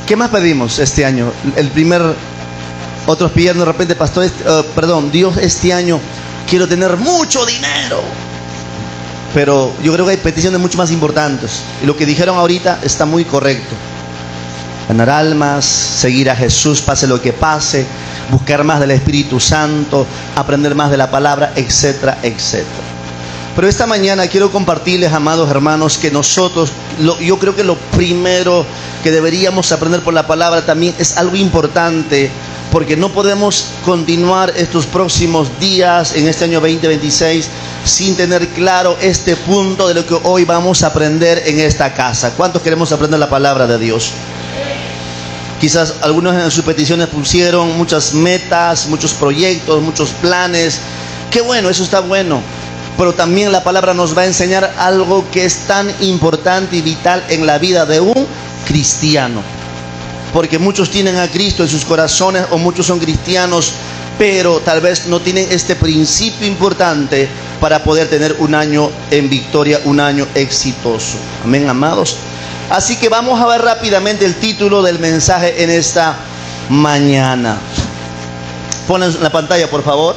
¿Qué más pedimos este año? Otros pidieron de repente, pastor, Dios, este año quiero tener mucho dinero. Pero yo creo que hay peticiones mucho más importantes. Y lo que dijeron ahorita está muy correcto. Ganar almas, seguir a Jesús, pase lo que pase, buscar más del Espíritu Santo, aprender más de la palabra, etcétera, etcétera. Pero esta mañana quiero compartirles, amados hermanos, que nosotros, yo creo que lo primero que deberíamos aprender por la palabra también es algo importante, porque no podemos continuar estos próximos días en este año 2026 sin tener claro este punto de lo que hoy vamos a aprender en esta casa. ¿Cuántos queremos aprender la palabra de Dios? Quizás algunos en sus peticiones pusieron muchas metas, muchos proyectos, muchos planes. Qué bueno, eso está bueno. Pero también la palabra nos va a enseñar algo que es tan importante y vital en la vida de un cristiano. Porque muchos tienen a Cristo en sus corazones, o muchos son cristianos, pero tal vez no tienen este principio importante para poder tener un año en victoria, un año exitoso. Amén, amados. Así que vamos a ver rápidamente el título del mensaje en esta mañana. Ponlo en la pantalla, por favor.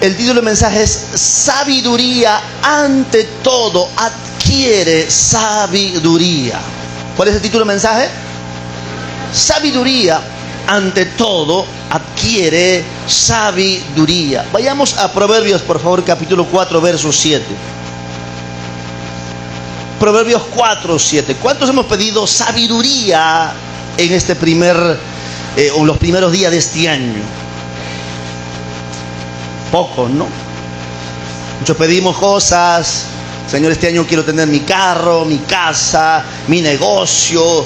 El título del mensaje es sabiduría ante todo, adquiere sabiduría. ¿Cuál es el título del mensaje? Sabiduría ante todo, adquiere sabiduría. Vayamos a Proverbios, por favor, capítulo 4, verso 7. Proverbios 4, 7. ¿Cuántos hemos pedido sabiduría en este o los primeros días de este año? Pocos, ¿no? Muchos pedimos cosas. Señor, este año quiero tener mi carro, mi casa, mi negocio,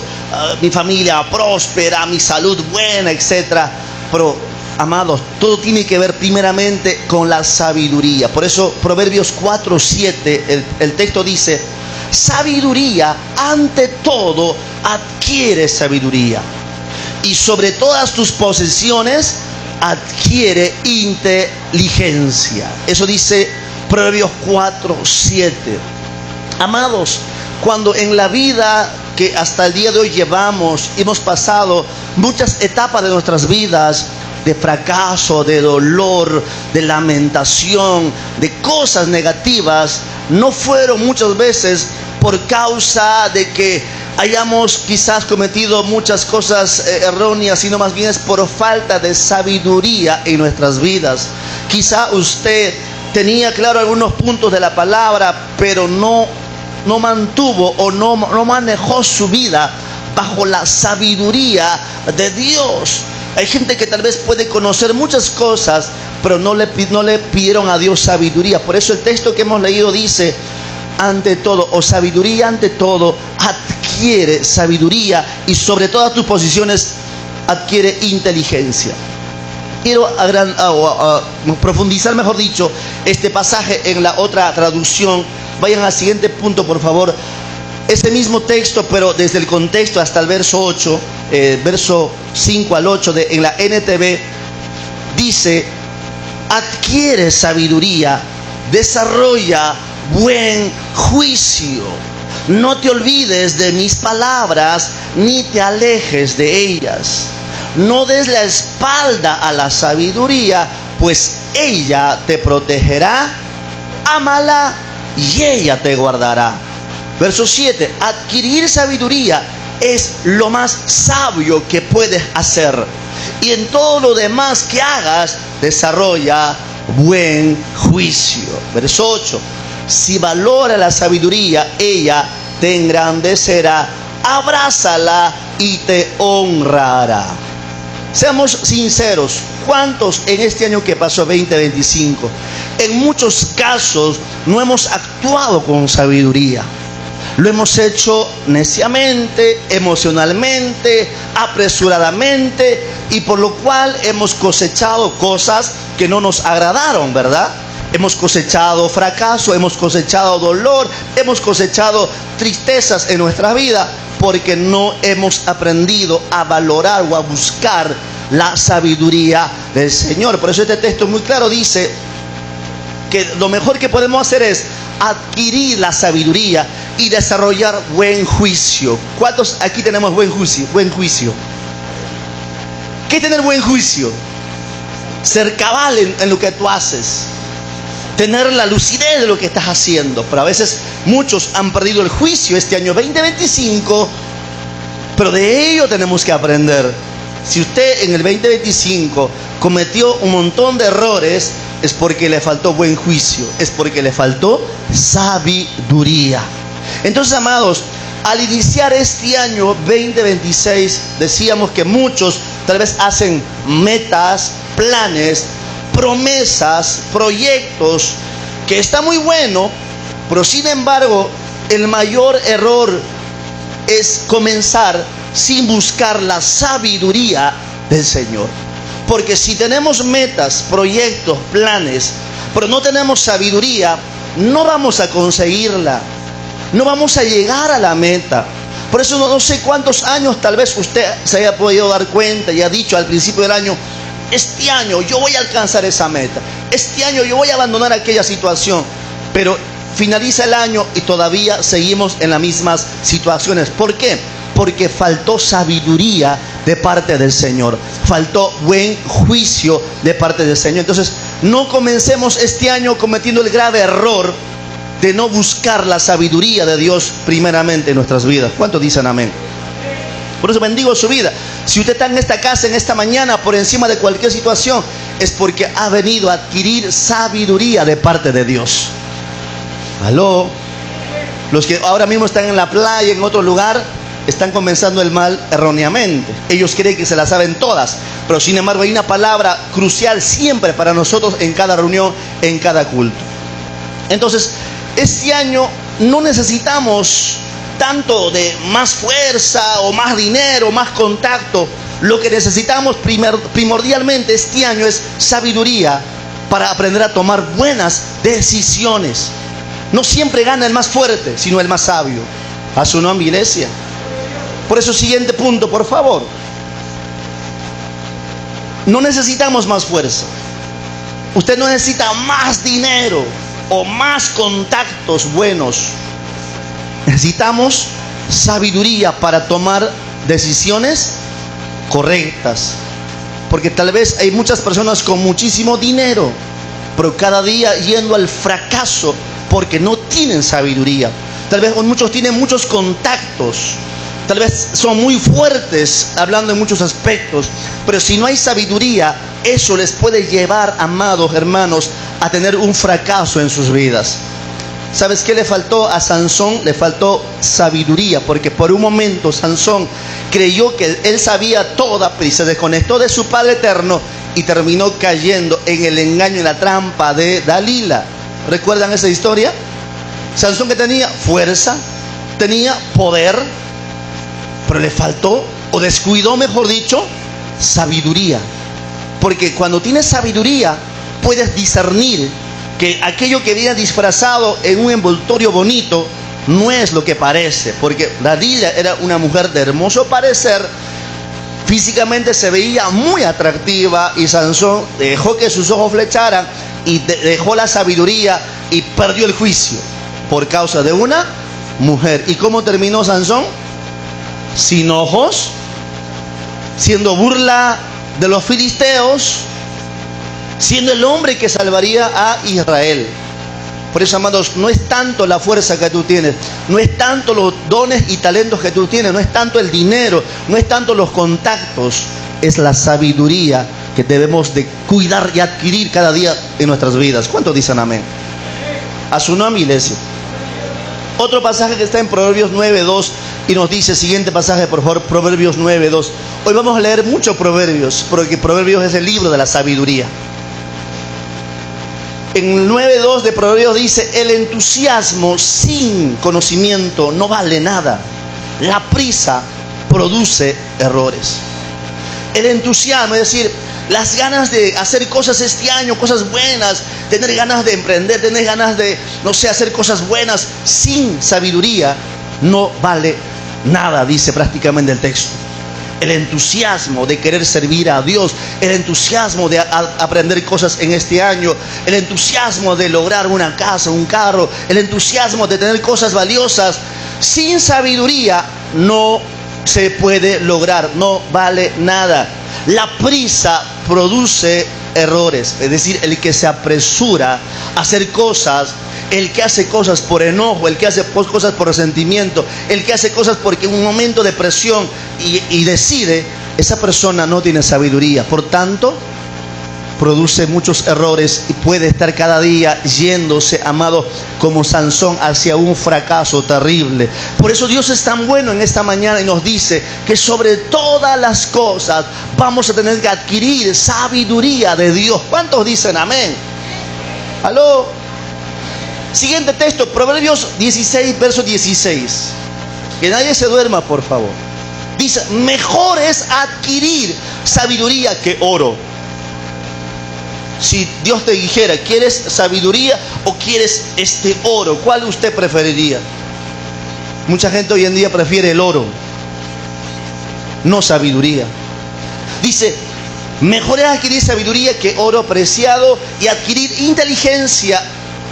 mi familia próspera, mi salud buena, etc. Pero, amados, todo tiene que ver primeramente con la sabiduría. Por eso, Proverbios 4, 7, el texto dice: sabiduría ante todo, adquiere sabiduría, y sobre todas tus posesiones adquiere inteligencia. Eso dice Proverbios 4, 7. Amados, cuando en la vida que hasta el día de hoy hemos pasado muchas etapas de nuestras vidas, de fracaso, de dolor, de lamentación, de cosas negativas, no fueron muchas veces por causa de que hayamos quizás cometido muchas cosas erróneas, sino más bien es por falta de sabiduría en nuestras vidas. Quizá usted tenía claro algunos puntos de la palabra, pero no mantuvo o no manejó su vida bajo la sabiduría de Dios. Hay gente que tal vez puede conocer muchas cosas, pero no le pidieron a Dios sabiduría. Por eso el texto que hemos leído dice: ante todo, o sabiduría ante todo, adquiere sabiduría, y sobre todas tus posiciones adquiere inteligencia. Quiero profundizar, mejor dicho, este pasaje en la otra traducción. Vayan al siguiente punto, por favor. Ese mismo texto, pero desde el contexto hasta el verso 8, verso 5 al 8 en la NTV, dice: adquiere sabiduría, desarrolla buen juicio. No te olvides de mis palabras, ni te alejes de ellas. No des la espalda a la sabiduría, pues ella te protegerá. Ámala y ella te guardará. Verso 7. Adquirir sabiduría es lo más sabio que puedes hacer, y en todo lo demás que hagas, desarrolla buen juicio. Verso 8. Si valora la sabiduría, ella te engrandecerá. Abrázala y te honrará. Seamos sinceros, ¿cuántos en este año que pasó, 2025, en muchos casos no hemos actuado con sabiduría? Lo hemos hecho neciamente, emocionalmente, apresuradamente, y por lo cual hemos cosechado cosas que no nos agradaron, ¿verdad? Hemos cosechado fracaso, hemos cosechado dolor, hemos cosechado tristezas en nuestra vida, porque no hemos aprendido a valorar o a buscar la sabiduría del Señor. Por eso este texto muy claro dice que lo mejor que podemos hacer es adquirir la sabiduría, y desarrollar buen juicio. ¿Cuántos aquí tenemos buen juicio? Buen juicio. ¿Qué es tener buen juicio? Ser cabal en lo que tú haces. Tener la lucidez de lo que estás haciendo. Pero a veces muchos han perdido el juicio este año 2025. Pero de ello tenemos que aprender. Si usted en el 2025 cometió un montón de errores, es porque le faltó buen juicio, es porque le faltó sabiduría. Entonces, amados, al iniciar este año 2026, decíamos que muchos tal vez hacen metas, planes, promesas, proyectos, que está muy bueno, pero sin embargo, el mayor error es comenzar sin buscar la sabiduría del Señor. Porque si tenemos metas, proyectos, planes, pero no tenemos sabiduría, no vamos a conseguirla, no vamos a llegar a la meta. Por eso no sé cuántos años tal vez usted se haya podido dar cuenta y ha dicho al principio del año: este año yo voy a alcanzar esa meta, este año yo voy a abandonar aquella situación. Pero finaliza el año y todavía seguimos en las mismas situaciones. ¿Por qué? Porque faltó sabiduría de parte del Señor, faltó buen juicio de parte del Señor. Entonces, no comencemos este año cometiendo el grave error de no buscar la sabiduría de Dios primeramente en nuestras vidas. ¿Cuántos dicen amén? Por eso bendigo su vida. Si usted está en esta casa, en esta mañana, por encima de cualquier situación, es porque ha venido a adquirir sabiduría de parte de Dios. Aló. Los que ahora mismo están en la playa, en otro lugar, están comenzando el mal erróneamente. Ellos creen que se las saben todas, pero sin embargo hay una palabra crucial siempre para nosotros en cada reunión, en cada culto. Entonces, este año no necesitamos tanto de más fuerza o más dinero, más contacto. Lo que necesitamos primordialmente este año es sabiduría para aprender a tomar buenas decisiones. No siempre gana el más fuerte, sino el más sabio. A su nombre, iglesia. Por eso, siguiente punto, por favor. No necesitamos más fuerza. Usted no necesita más dinero o más contactos buenos. Necesitamos sabiduría para tomar decisiones correctas. Porque tal vez hay muchas personas con muchísimo dinero, pero cada día yendo al fracaso porque no tienen sabiduría. Tal vez muchos tienen muchos contactos, tal vez son muy fuertes hablando en muchos aspectos, pero si no hay sabiduría, eso les puede llevar, amados hermanos, a tener un fracaso en sus vidas. ¿Sabes qué le faltó a Sansón? Le faltó sabiduría, porque por un momento Sansón creyó que él sabía toda y se desconectó de su Padre eterno y terminó cayendo en el engaño y la trampa de Dalila. ¿Recuerdan esa historia? Sansón, que tenía fuerza, tenía poder, pero le faltó, o descuidó, mejor dicho, sabiduría. Porque cuando tienes sabiduría, puedes discernir que aquello que viene disfrazado en un envoltorio bonito no es lo que parece. Porque Dalila era una mujer de hermoso parecer, físicamente se veía muy atractiva, y Sansón dejó que sus ojos flecharan y dejó la sabiduría y perdió el juicio por causa de una mujer. ¿Y cómo terminó Sansón? Sin ojos, siendo burla de los filisteos, siendo el hombre que salvaría a Israel. Por eso, amados, no es tanto la fuerza que tú tienes, no es tanto los dones y talentos que tú tienes, no es tanto el dinero, no es tanto los contactos, es la sabiduría que debemos de cuidar y adquirir cada día en nuestras vidas. ¿Cuántos dicen amén? A su nombre, iglesia. Otro pasaje que está en Proverbios 9:2 y nos dice, siguiente pasaje por favor, Proverbios 9:2. Hoy vamos a leer muchos proverbios, porque Proverbios es el libro de la sabiduría. En el 9:2 de Proverbios dice: el entusiasmo sin conocimiento no vale nada. La prisa produce errores. El entusiasmo, es decir, las ganas de hacer cosas este año, cosas buenas, tener ganas de emprender, tener ganas de, no sé, hacer cosas buenas, sin sabiduría, no vale nada, dice prácticamente el texto. el entusiasmo de querer servir a Dios, el entusiasmo de aprender cosas en este año, el entusiasmo de lograr una casa, un carro, el entusiasmo de tener cosas valiosas. Sin sabiduría no se puede lograr, no vale nada. La prisa produce errores, es decir, el que se apresura a hacer cosas, el que hace cosas por enojo, el que hace cosas por resentimiento, el que hace cosas porque en un momento de presión y decide, esa persona no tiene sabiduría. Por tanto, produce muchos errores y puede estar cada día yéndose, amado, como Sansón, hacia un fracaso terrible. Por eso Dios es tan bueno en esta mañana y nos dice que sobre todas las cosas vamos a tener que adquirir sabiduría de Dios. ¿Cuántos dicen amén? ¿Aló? Siguiente texto, Proverbios 16, verso 16. Que nadie se duerma, por favor. Dice, mejor es adquirir sabiduría que oro. Si Dios te dijera, ¿quieres sabiduría o quieres este oro? ¿Cuál usted preferiría? Mucha gente hoy en día prefiere el oro, no sabiduría. Dice, mejor es adquirir sabiduría que oro preciado, y adquirir inteligencia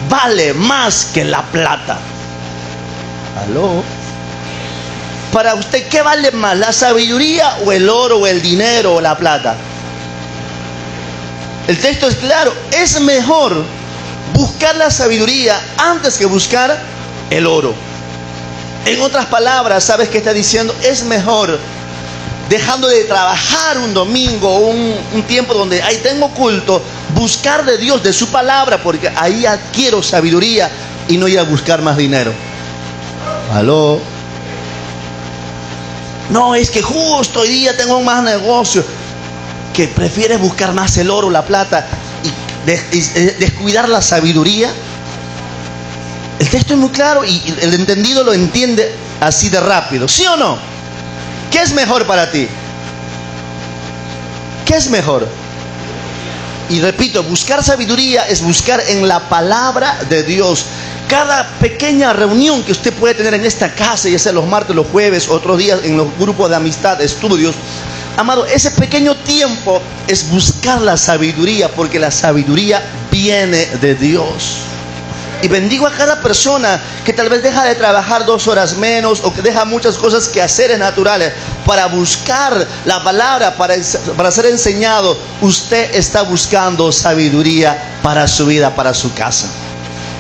vale más que la plata. ¿Aló? Para usted, ¿qué vale más? ¿La sabiduría o el oro o el dinero o la plata? El texto es claro, es mejor buscar la sabiduría antes que buscar el oro. En otras palabras, ¿sabes qué está diciendo? Es mejor, dejando de trabajar un domingo, un tiempo donde ahí tengo culto, buscar de Dios, de su palabra, porque ahí adquiero sabiduría y no ir a buscar más dinero. ¿Aló? No, es que justo hoy día tengo más negocio. Que prefieres buscar más el oro, la plata y descuidar la sabiduría. El texto es muy claro y el entendido lo entiende así de rápido. ¿Sí o no? ¿Qué es mejor para ti? ¿Qué es mejor? Y repito, buscar sabiduría es buscar en la palabra de Dios. Cada pequeña reunión que usted puede tener en esta casa, ya sea los martes, los jueves, otros días en los grupos de amistad, estudios, amado, ese pequeño tiempo es buscar la sabiduría, porque la sabiduría viene de Dios. Y bendigo a cada persona que tal vez deja de trabajar 2 horas menos, o que deja muchas cosas que hacer naturales para buscar la palabra, para ser enseñado. Usted está buscando sabiduría para su vida, para su casa.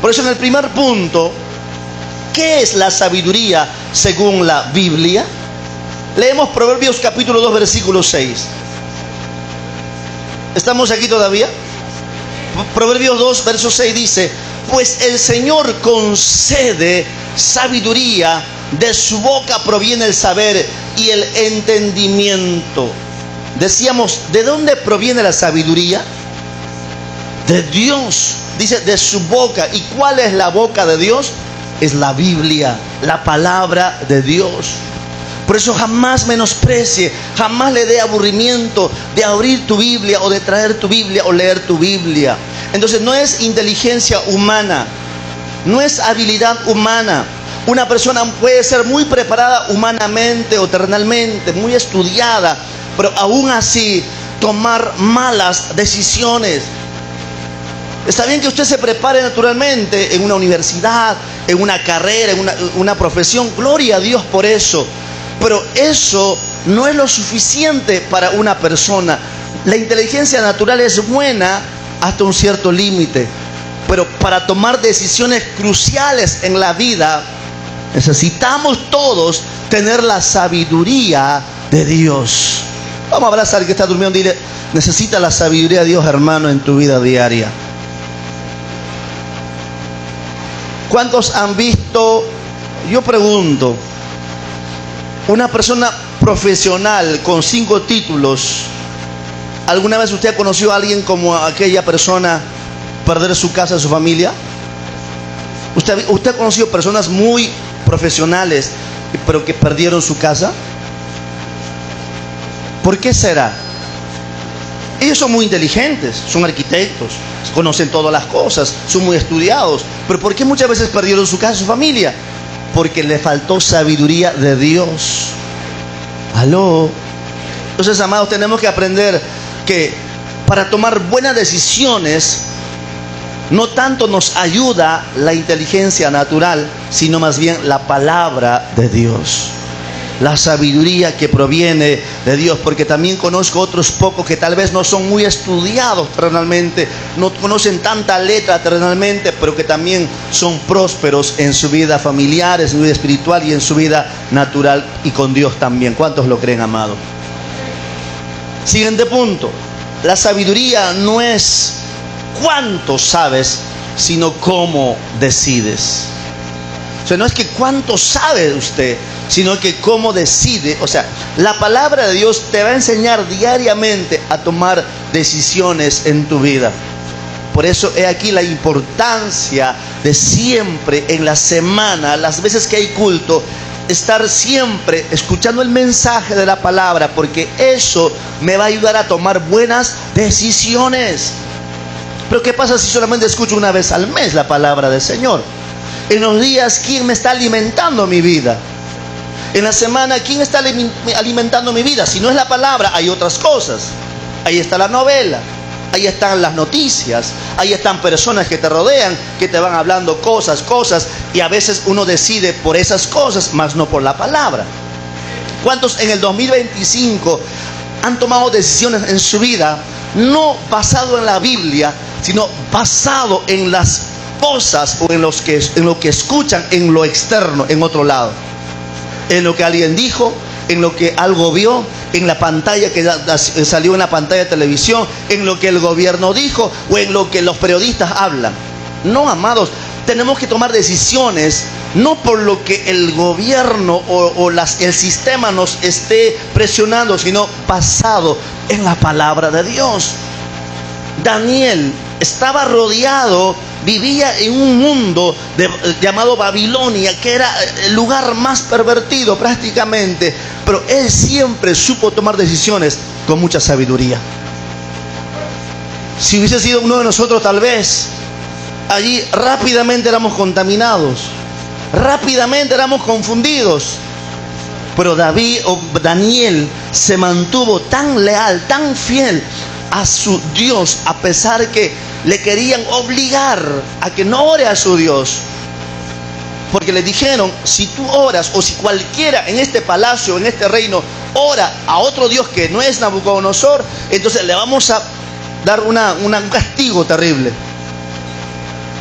Por eso en el primer punto, ¿qué es la sabiduría según la Biblia? Leemos Proverbios capítulo 2, versículo 6. ¿Estamos aquí todavía? Proverbios 2, verso 6 dice, pues el Señor concede sabiduría, de su boca proviene el saber y el entendimiento. Decíamos, ¿de dónde proviene la sabiduría? De Dios. Dice, de su boca. ¿Y cuál es la boca de Dios? Es la Biblia, la palabra de Dios. Por eso jamás menosprecie, jamás le dé aburrimiento de abrir tu Biblia o de traer tu Biblia o leer tu Biblia. Entonces no es inteligencia humana, no es habilidad humana. Una persona puede ser muy preparada humanamente o terrenalmente, muy estudiada, pero aún así tomar malas decisiones. Está bien que usted se prepare naturalmente en una universidad, en una carrera, en una profesión. Gloria a Dios por eso. Pero eso no es lo suficiente para una persona. La inteligencia natural es buena hasta un cierto límite. Pero para tomar decisiones cruciales en la vida, necesitamos todos tener la sabiduría de Dios. Vamos a abrazar al que está durmiendo y dile, necesita la sabiduría de Dios, hermano, en tu vida diaria. ¿Cuántos han visto? Yo pregunto, una persona profesional con 5 títulos, ¿alguna vez usted ha conocido a alguien como aquella persona perder su casa, su familia? ¿Usted ha conocido personas muy profesionales pero que perdieron su casa? ¿Por qué será? Ellos son muy inteligentes, son arquitectos, conocen todas las cosas, son muy estudiados. Pero ¿por qué muchas veces perdieron su casa, su familia? Porque le faltó sabiduría de Dios. ¿Aló? Entonces, amados, tenemos que aprender que para tomar buenas decisiones no tanto nos ayuda la inteligencia natural, sino más bien la palabra de Dios, la sabiduría que proviene de Dios. Porque también conozco otros pocos que tal vez no son muy estudiados terrenalmente, no conocen tanta letra terrenalmente, pero que también son prósperos en su vida familiar, en su vida espiritual y en su vida natural y con Dios también. ¿Cuántos lo creen, amado? Siguiente punto. La sabiduría no es cuánto sabes, sino cómo decides. O sea, no es que cuánto sabe usted, sino que cómo decide. O sea, la palabra de Dios te va a enseñar diariamente a tomar decisiones en tu vida. Por eso he aquí la importancia de siempre en la semana, las veces que hay culto, estar siempre escuchando el mensaje de la palabra, porque eso me va a ayudar a tomar buenas decisiones. Pero ¿qué pasa si solamente escucho una vez al mes la palabra del Señor? En los días, ¿quién me está alimentando mi vida? En la semana, ¿quién está alimentando mi vida? Si no es la palabra, hay otras cosas. Ahí está la novela, ahí están las noticias, ahí están personas que te rodean, que te van hablando cosas, y a veces uno decide por esas cosas, más no por la palabra. ¿Cuántos en el 2025 han tomado decisiones en su vida, no basado en la Biblia, sino basado en las cosas o en lo que escuchan en lo externo, en otro lado? En lo que alguien dijo, en lo que algo vio, en la pantalla que salió en la pantalla de televisión, en lo que el gobierno dijo o en lo que los periodistas hablan. No, amados, tenemos que tomar decisiones no por lo que el gobierno o el sistema nos esté presionando, sino basado en la palabra de Dios. Daniel estaba rodeado, vivía en un mundo llamado Babilonia, que era el lugar más pervertido prácticamente, pero él siempre supo tomar decisiones con mucha sabiduría. Si hubiese sido uno de nosotros, tal vez allí rápidamente éramos contaminados, rápidamente éramos confundidos. Pero Daniel se mantuvo tan leal, tan fiel a su Dios, a pesar que le querían obligar a que no ore a su Dios. Porque le dijeron, si tú oras, o si cualquiera en este palacio, en este reino, ora a otro Dios que no es Nabucodonosor, entonces le vamos a dar un castigo terrible.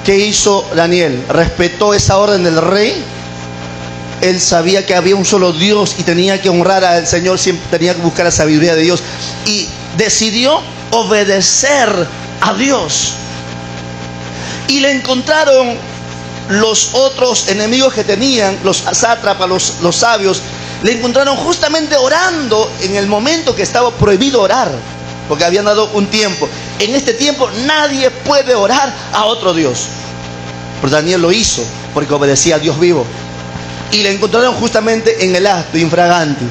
¿Qué hizo Daniel? Respetó esa orden del rey. Él sabía que había un solo Dios y tenía que honrar al Señor, siempre tenía que buscar la sabiduría de Dios, y decidió obedecer a Dios. Y le encontraron los otros enemigos que tenían, los sátrapas, los sabios, le encontraron justamente orando en el momento que estaba prohibido orar, porque habían dado un tiempo. En este tiempo nadie puede orar a otro Dios. Pero Daniel lo hizo porque obedecía a Dios vivo. Y le encontraron justamente en el acto infraganti.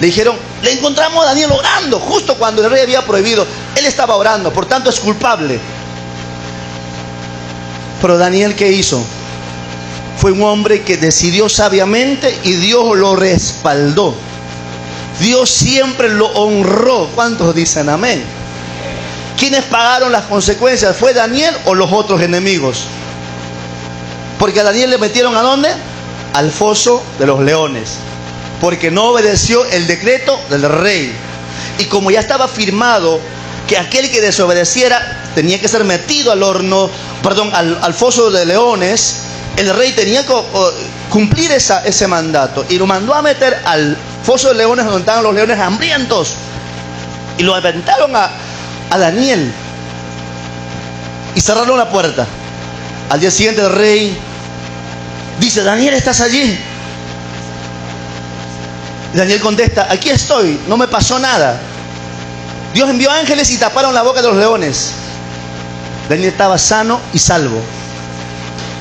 Le dijeron, le encontramos a Daniel orando justo cuando el rey había prohibido. Él estaba orando, por tanto es culpable. Pero Daniel, ¿qué hizo? Fue un hombre que decidió sabiamente y Dios lo respaldó. Dios siempre lo honró. ¿Cuántos dicen amén? ¿Quiénes pagaron las consecuencias? ¿Fue Daniel o los otros enemigos? Porque a Daniel le metieron ¿a dónde? Al foso de los leones, porque no obedeció el decreto del rey. Y como ya estaba firmado que aquel que desobedeciera tenía que ser metido al foso de leones, el rey tenía que cumplir ese mandato, y lo mandó a meter al foso de leones, donde estaban los leones hambrientos, y lo aventaron a Daniel y cerraron la puerta. Al día siguiente el rey dice, Daniel, ¿estás allí? Daniel contesta, aquí estoy, no me pasó nada. Dios envió ángeles y taparon la boca de los leones. Daniel estaba sano y salvo.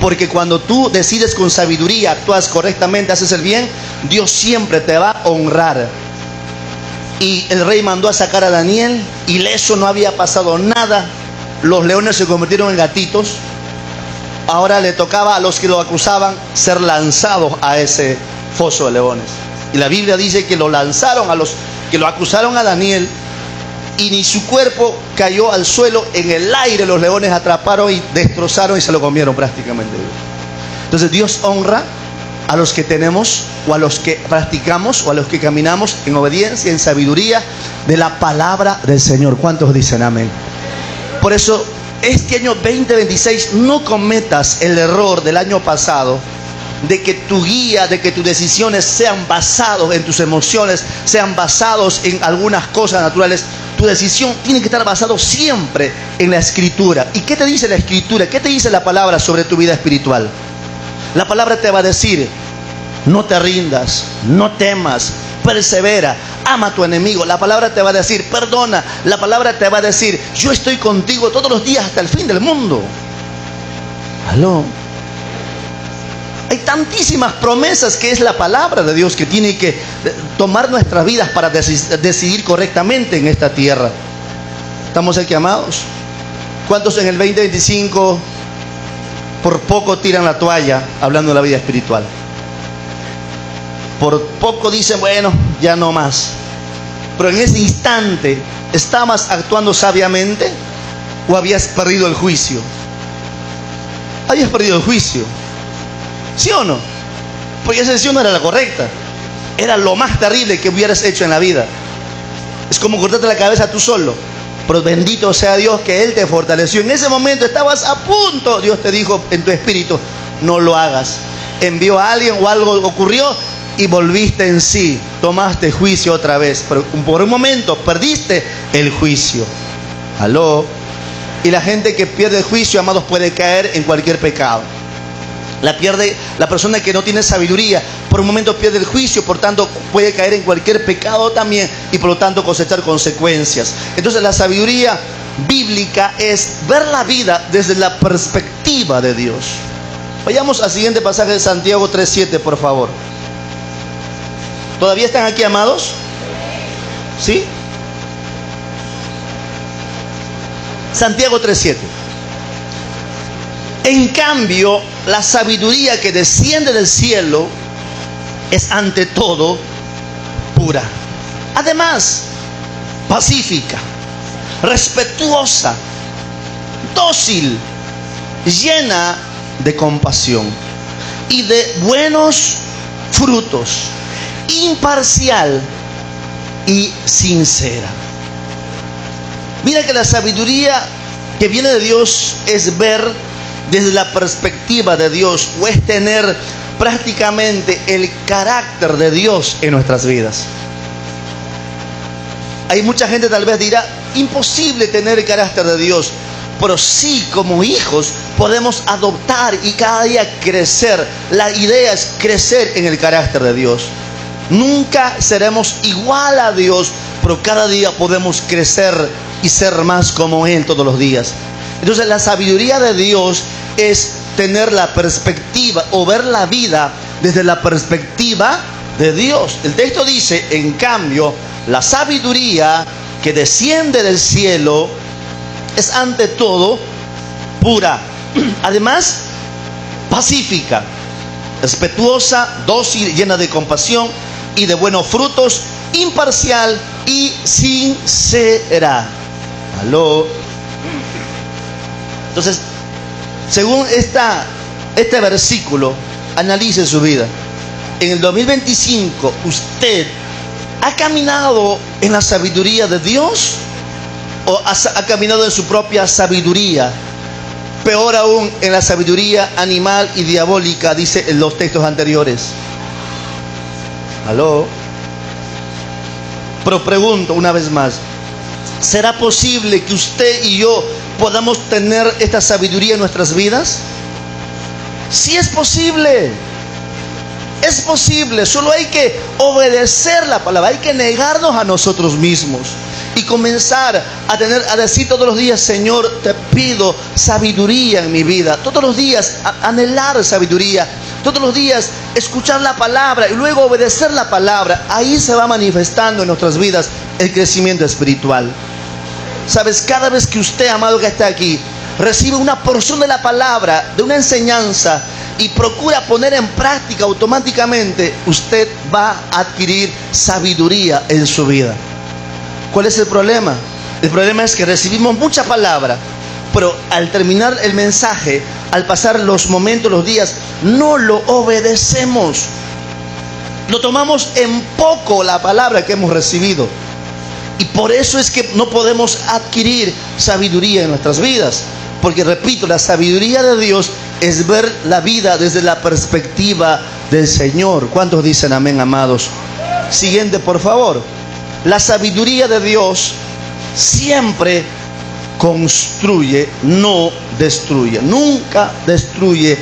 Porque cuando tú decides con sabiduría, actúas correctamente, haces el bien, Dios siempre te va a honrar. Y el rey mandó a sacar a Daniel, ileso, no había pasado nada. Los leones se convirtieron en gatitos. Ahora le tocaba a los que lo acusaban ser lanzados a ese foso de leones. Y la Biblia dice que lo lanzaron a los que lo acusaron a Daniel y ni su cuerpo cayó al suelo, en el aire los leones atraparon y destrozaron y se lo comieron prácticamente. Entonces Dios honra a los que tenemos, o a los que practicamos, o a los que caminamos en obediencia, en sabiduría de la palabra del Señor. ¿Cuántos dicen amén? Por eso, este año 2026 no cometas el error del año pasado de que tu guía, de que tus decisiones sean basados en tus emociones, sean basados en algunas cosas naturales. Tu decisión tiene que estar basado siempre en la Escritura. ¿Y qué te dice la Escritura? ¿Qué te dice la palabra sobre tu vida espiritual? La palabra te va a decir: no te rindas, no temas, persevera, ama a tu enemigo. La palabra te va a decir: perdona. La palabra te va a decir: yo estoy contigo todos los días hasta el fin del mundo. ¿Aló? Hay tantísimas promesas que es la palabra de Dios que tiene que tomar nuestras vidas para decidir correctamente en esta tierra. ¿Estamos aquí, amados? ¿Cuántos en el 2025 por poco tiran la toalla hablando de la vida espiritual? Por poco dicen: bueno, ya no más. Pero en ese instante, ¿estabas actuando sabiamente o habías perdido el juicio? Habías perdido el juicio. ¿Sí o no? Porque esa decisión no era la correcta. Era lo más terrible que hubieras hecho en la vida. Es como cortarte la cabeza tú solo. Pero bendito sea Dios que Él te fortaleció. En ese momento estabas a punto. Dios te dijo en tu espíritu: no lo hagas. Envió a alguien o algo ocurrió y volviste en sí. Tomaste juicio otra vez. Pero por un momento perdiste el juicio. ¿Aló? Y la gente que pierde el juicio, amados, puede caer en cualquier pecado. La persona que no tiene sabiduría, por un momento pierde el juicio, por tanto puede caer en cualquier pecado también y por lo tanto cosechar consecuencias. Entonces la sabiduría bíblica es ver la vida desde la perspectiva de Dios. Vayamos al siguiente pasaje de Santiago 3:7, por favor. ¿Todavía están aquí, amados? ¿Sí? Santiago 3:7. En cambio, la sabiduría que desciende del cielo es ante todo pura. Además, pacífica, respetuosa, dócil, llena de compasión y de buenos frutos, imparcial y sincera. Mira que la sabiduría que viene de Dios es ver desde la perspectiva de Dios, o es tener prácticamente el carácter de Dios en nuestras vidas. Hay mucha gente tal vez dirá: imposible tener el carácter de Dios. Pero sí, como hijos podemos adoptar y cada día crecer. La idea es crecer en el carácter de Dios. Nunca seremos igual a Dios, pero cada día podemos crecer y ser más como Él todos los días. Entonces la sabiduría de Dios es tener la perspectiva o ver la vida desde la perspectiva de Dios. El texto dice: en cambio, la sabiduría que desciende del cielo es ante todo pura. Además, pacífica, respetuosa, dócil, llena de compasión y de buenos frutos, imparcial y sincera. ¿Aló? Entonces, según este versículo, analice su vida. En el 2025, ¿usted ha caminado en la sabiduría de Dios o ha caminado en su propia sabiduría? Peor aún, en la sabiduría animal y diabólica, dice en los textos anteriores. ¿Aló? Pero pregunto una vez más: ¿será posible que usted y yo podamos tener esta sabiduría en nuestras vidas? Sí, es posible. Es posible, solo hay que obedecer la palabra, hay que negarnos a nosotros mismos y comenzar a decir todos los días: Señor, te pido sabiduría en mi vida. Todos los días anhelar sabiduría, todos los días escuchar la palabra y luego obedecer la palabra. Ahí se va manifestando en nuestras vidas el crecimiento espiritual. Sabes, cada vez que usted, amado, que está aquí, recibe una porción de la palabra, de una enseñanza, y procura poner en práctica automáticamente, usted va a adquirir sabiduría en su vida. ¿Cuál es el problema? El problema es que recibimos mucha palabra, pero al terminar el mensaje, al pasar los momentos, los días, no lo obedecemos. Lo tomamos en poco la palabra que hemos recibido. Y por eso es que no podemos adquirir sabiduría en nuestras vidas. Porque repito, la sabiduría de Dios es ver la vida desde la perspectiva del Señor. ¿Cuántos dicen amén, amados? Siguiente, por favor. La sabiduría de Dios siempre construye, no destruye. Nunca destruye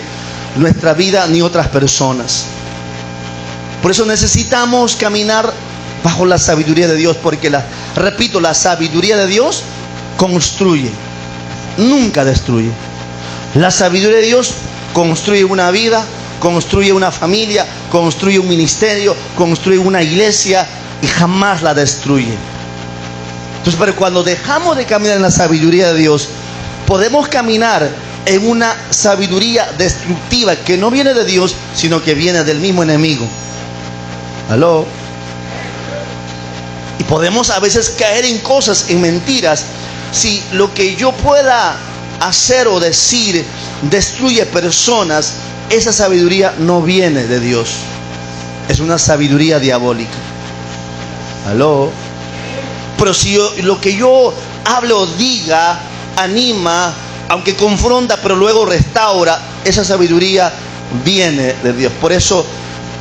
nuestra vida ni otras personas. Por eso necesitamos caminar bajo la sabiduría de Dios, porque repito, la sabiduría de Dios construye, nunca destruye. La sabiduría de Dios construye una vida, construye una familia, construye un ministerio, construye una iglesia y jamás la destruye. Entonces, pero cuando dejamos de caminar en la sabiduría de Dios, podemos caminar en una sabiduría destructiva que no viene de Dios, sino que viene del mismo enemigo. ¿Aló? Y podemos a veces caer en cosas, en mentiras. Si lo que yo pueda hacer o decir destruye personas, esa sabiduría no viene de Dios. Es una sabiduría diabólica. ¿Aló? Pero si lo que yo hablo, diga, anima, aunque confronta, pero luego restaura, esa sabiduría viene de Dios. Por eso,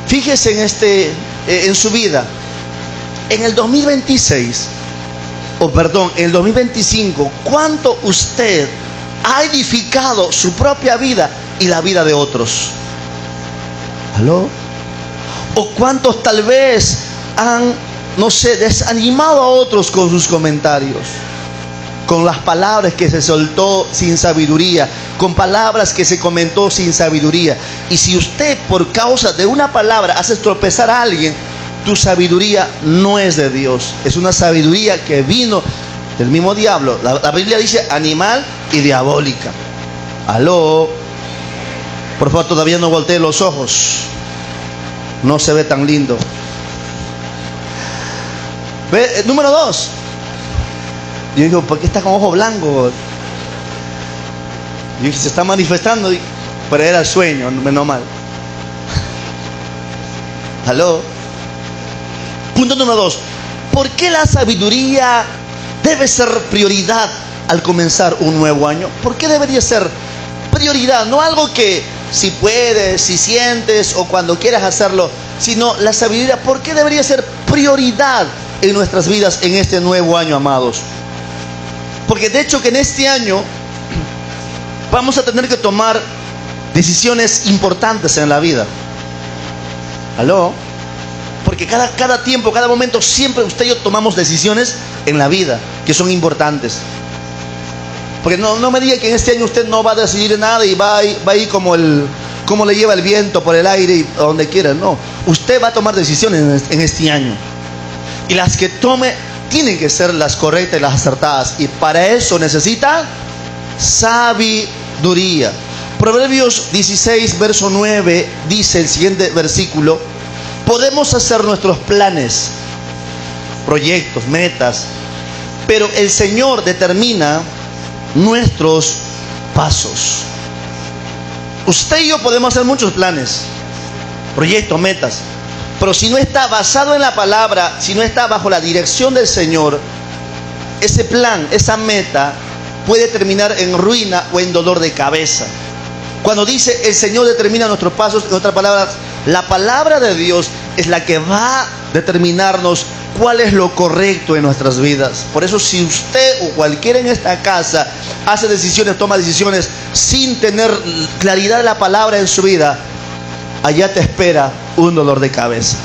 fíjese en su vida. En el 2026, en el 2025, ¿cuánto usted ha edificado su propia vida y la vida de otros? ¿Aló? ¿O cuántos tal vez han, no sé, desanimado a otros con sus comentarios? Con las palabras que se soltó sin sabiduría, con palabras que se comentó sin sabiduría. Y si usted por causa de una palabra hace tropezar a alguien, tu sabiduría no es de Dios. Es una sabiduría que vino del mismo diablo. La Biblia dice animal y diabólica. ¿Aló? Por favor, todavía no voltee los ojos. No se ve tan lindo. Número 2. Yo digo, ¿por qué está con ojo blanco? Yo dije, se está manifestando, pero era el sueño, menos mal. ¿Aló? Punto número 2. ¿Por qué la sabiduría debe ser prioridad al comenzar un nuevo año? ¿Por qué debería ser prioridad? No algo que si puedes, si sientes o cuando quieras hacerlo, sino la sabiduría. ¿Por qué debería ser prioridad en nuestras vidas en este nuevo año, amados? Porque de hecho que en este año vamos a tener que tomar decisiones importantes en la vida. ¿Aló? Porque cada tiempo, cada momento, siempre usted y yo tomamos decisiones en la vida que son importantes. Porque no me diga que en este año usted no va a decidir nada y va a ir como le lleva el viento por el aire y a donde quiera. No, usted va a tomar decisiones en este año. Y las que tome tienen que ser las correctas y las acertadas. Y para eso necesita sabiduría. Proverbios 16, verso 9, dice el siguiente versículo: podemos hacer nuestros planes, proyectos, metas, pero el Señor determina nuestros pasos. Usted y yo podemos hacer muchos planes, proyectos, metas, pero si no está basado en la palabra, si no está bajo la dirección del Señor, ese plan, esa meta puede terminar en ruina o en dolor de cabeza. Cuando dice el Señor determina nuestros pasos, en otras palabras, la palabra de Dios es la que va a determinarnos cuál es lo correcto en nuestras vidas. Por eso, si usted o cualquiera en esta casa hace decisiones, toma decisiones sin tener claridad de la palabra en su vida, allá te espera un dolor de cabeza.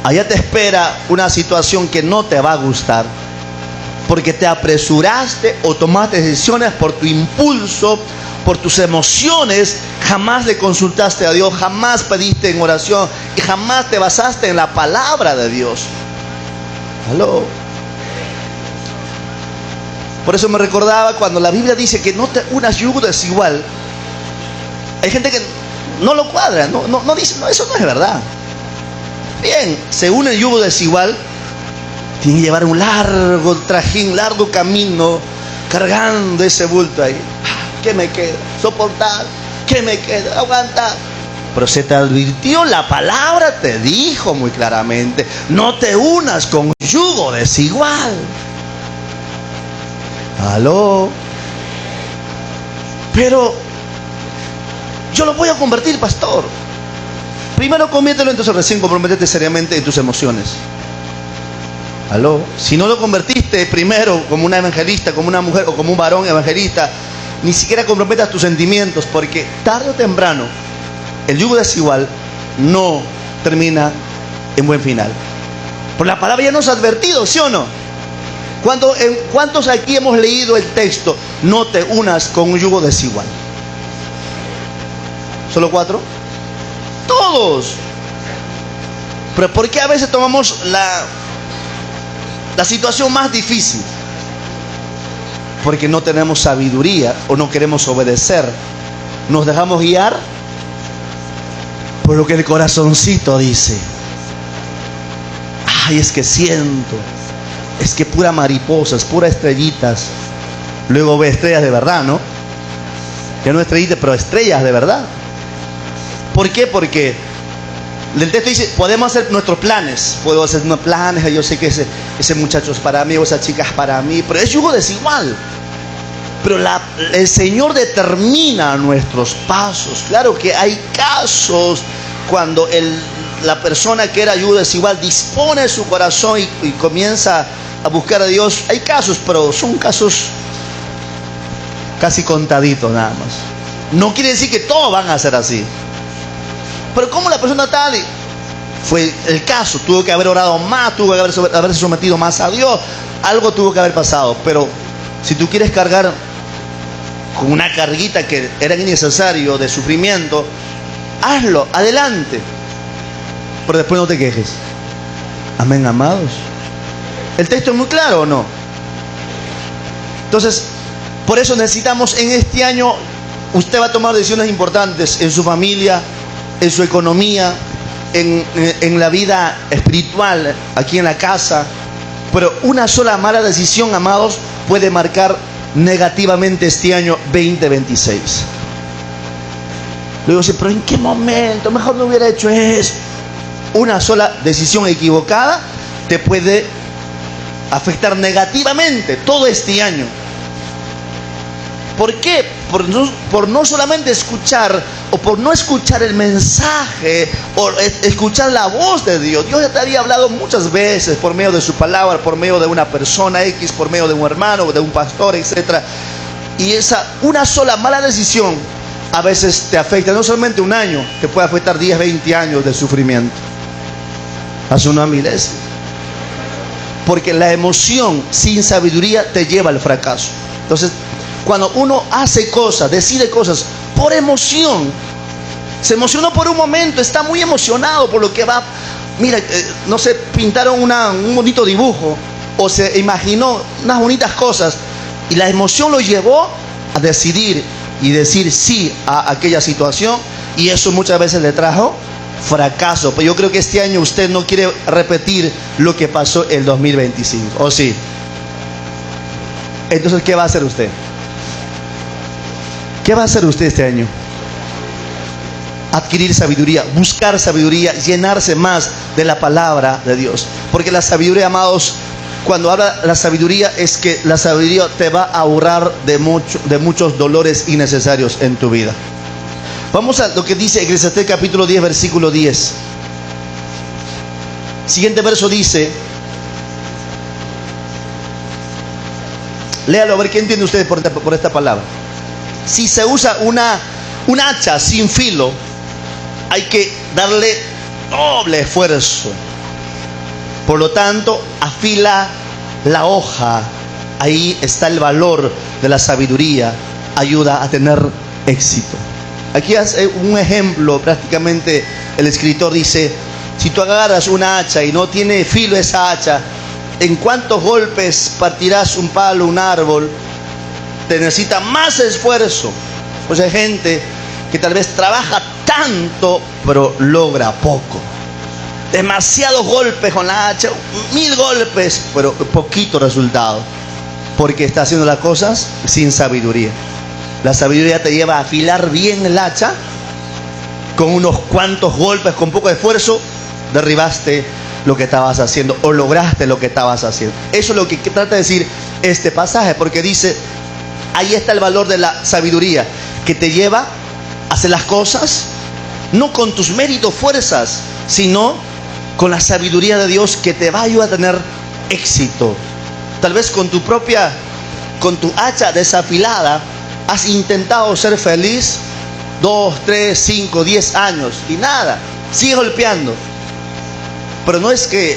Allá te espera una situación que no te va a gustar, porque te apresuraste o tomaste decisiones por tu impulso, por tus emociones. Jamás le consultaste a Dios, jamás pediste en oración y jamás te basaste en la palabra de Dios. ¿Aló? Por eso me recordaba cuando la Biblia dice que no te unas yugo desigual. Hay gente que no lo cuadra, no dice, no, eso no es verdad. Bien, según el yugo desigual, tiene que llevar un largo trajín, largo camino, cargando ese bulto ahí. ¿Qué me queda? Soportar. ¿Qué me queda? Aguantar. Pero se te advirtió, la palabra te dijo muy claramente: no te unas con yugo desigual. ¿Aló? Pero yo lo voy a convertir, pastor. Primero conviértelo, entonces recién comprométete seriamente en tus emociones. ¿Aló? Si no lo convertiste primero como una evangelista, como una mujer o como un varón evangelista, ni siquiera comprometas tus sentimientos, porque tarde o temprano el yugo desigual no termina en buen final. Por la palabra ya nos ha advertido, ¿sí o no? ¿Cuántos aquí hemos leído el texto? No te unas con un yugo desigual. ¿Solo 4? Todos. Pero ¿por qué a veces tomamos la situación más difícil? Porque no tenemos sabiduría o no queremos obedecer. Nos dejamos guiar por lo que el corazoncito dice. Ay, es que siento. Es que pura mariposas, pura estrellitas. Luego ve estrellas de verdad, ¿no? Ya no estrellitas, pero estrellas de verdad. ¿Por qué? Porque el texto dice, podemos hacer nuestros planes. Puedo hacer unos planes, yo sé que ese muchacho es para mí o esa chica es para mí, pero es yugo desigual. Pero el Señor determina nuestros pasos. Claro que hay casos cuando la persona que era yugo desigual dispone su corazón y comienza a buscar a Dios. Hay casos, pero son casos casi contaditos nada más. No quiere decir que todos van a ser así. Pero como la persona tal fue el caso, tuvo que haber orado más, tuvo que haberse sometido más a Dios, algo tuvo que haber pasado. Pero si tú quieres cargar con una carguita que era innecesario de sufrimiento, hazlo, adelante. Pero después no te quejes. Amén, amados. ¿El texto es muy claro o no? Entonces, por eso necesitamos en este año, usted va a tomar decisiones importantes en su familia, en su economía, en la vida espiritual, aquí en la casa. Pero una sola mala decisión, amados, puede marcar negativamente este año 2026. Luego dice, pero ¿en qué momento? Mejor no hubiera hecho eso. Una sola decisión equivocada te puede afectar negativamente todo este año. ¿Por qué? Por no solamente escuchar o por no escuchar el mensaje o escuchar la voz de Dios. Dios ya te había hablado muchas veces por medio de su palabra, por medio de una persona X, por medio de un hermano, de un pastor, etc. Y esa una sola mala decisión a veces te afecta, no solamente un año, te puede afectar 10, 20 años de sufrimiento. Haz una milésima. Porque la emoción sin sabiduría te lleva al fracaso. Entonces, cuando uno hace cosas, decide cosas por emoción, se emocionó por un momento, está muy emocionado por lo que va. Mira, no sé, pintaron un bonito dibujo o se imaginó unas bonitas cosas y la emoción lo llevó a decidir y decir sí a aquella situación, y eso muchas veces le trajo fracaso. Pero yo creo que este año usted no quiere repetir lo que pasó el 2025, ¿o sí? Entonces, ¿qué va a hacer usted? ¿Qué va a hacer usted este año? Adquirir sabiduría, buscar sabiduría, llenarse más de la palabra de Dios. Porque la sabiduría, amados, cuando habla la sabiduría, es que la sabiduría te va a ahorrar de muchos dolores innecesarios en tu vida. Vamos a lo que dice Eclesiastés capítulo 10, versículo 10. Siguiente verso dice, léalo a ver qué entiende usted por esta palabra. Si se usa un hacha sin filo, hay que darle doble esfuerzo. Por lo tanto, afila la hoja. Ahí está el valor de la sabiduría. Ayuda a tener éxito. Aquí hace un ejemplo, prácticamente el escritor dice, si tú agarras una hacha y no tiene filo esa hacha, ¿en cuántos golpes partirás un palo, un árbol? Te necesita más esfuerzo. Pues hay gente que tal vez trabaja tanto, pero logra poco. demasiados golpes con la hacha, 1000 golpes, pero poquito resultado, porque está haciendo las cosas sin sabiduría. La sabiduría te lleva a afilar bien el hacha. Con unos cuantos golpes, con poco esfuerzo, derribaste lo que estabas haciendo o lograste lo que estabas haciendo. Eso es lo que trata de decir este pasaje, porque dice, ahí está el valor de la sabiduría, que te lleva a hacer las cosas no con tus méritos, fuerzas, sino con la sabiduría de Dios, que te va a ayudar a tener éxito. Tal vez con tu hacha desafilada has intentado ser feliz 2, 3, 5, 10 años y nada, sigue golpeando. Pero no es que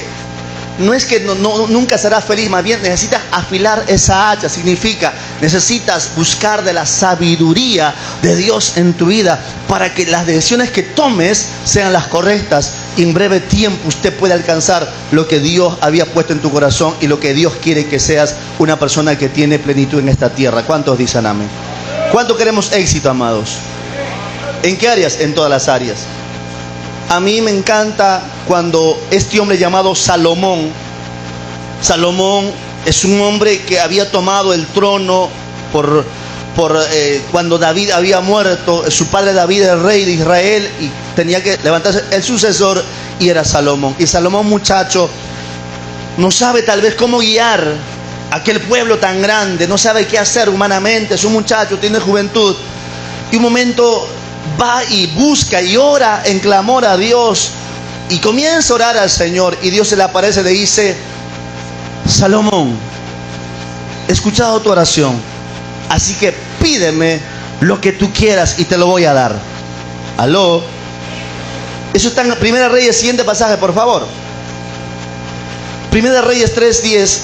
nunca serás feliz, más bien necesitas afilar esa hacha. Significa, necesitas buscar de la sabiduría de Dios en tu vida para que las decisiones que tomes sean las correctas y en breve tiempo usted pueda alcanzar lo que Dios había puesto en tu corazón y lo que Dios quiere que seas, una persona que tiene plenitud en esta tierra. ¿Cuántos dicen amén? ¿Cuánto queremos éxito, amados? ¿En qué áreas? En todas las áreas. A mí me encanta cuando este hombre llamado Salomón es un hombre que había tomado el trono cuando David había muerto. Su padre David era el rey de Israel y tenía que levantarse el sucesor, y era Salomón. Y Salomón, muchacho, no sabe tal vez cómo guiar a aquel pueblo tan grande, no sabe qué hacer humanamente. Es un muchacho, tiene juventud, y un momento va y busca y ora en clamor a Dios y comienza a orar al Señor, y Dios se le aparece y le dice: Salomón, he escuchado tu oración, así que pídeme lo que tú quieras y te lo voy a dar. ¿Aló? Eso está en Primera Reyes, siguiente pasaje, por favor. Primera Reyes 3:10.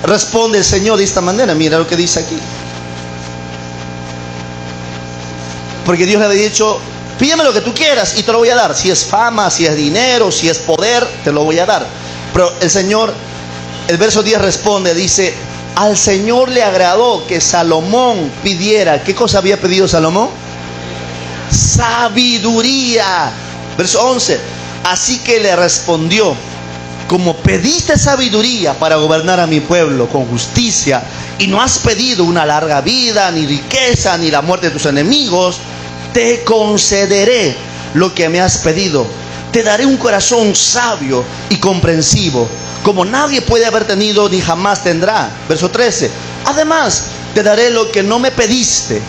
Responde el Señor de esta manera. Mira lo que dice aquí. Porque Dios le había dicho: pídeme lo que tú quieras y te lo voy a dar. Si es fama, si es dinero, si es poder, te lo voy a dar. Pero el Señor, el verso 10 responde, dice: al Señor le agradó que Salomón pidiera. ¿Qué cosa había pedido Salomón? Sabiduría. Verso 11. Así que le respondió: como pediste sabiduría para gobernar a mi pueblo con justicia, y no has pedido una larga vida, ni riqueza, ni la muerte de tus enemigos, te concederé lo que me has pedido. Te daré un corazón sabio y comprensivo, como nadie puede haber tenido ni jamás tendrá. Verso 13. Además, te daré lo que no me pediste.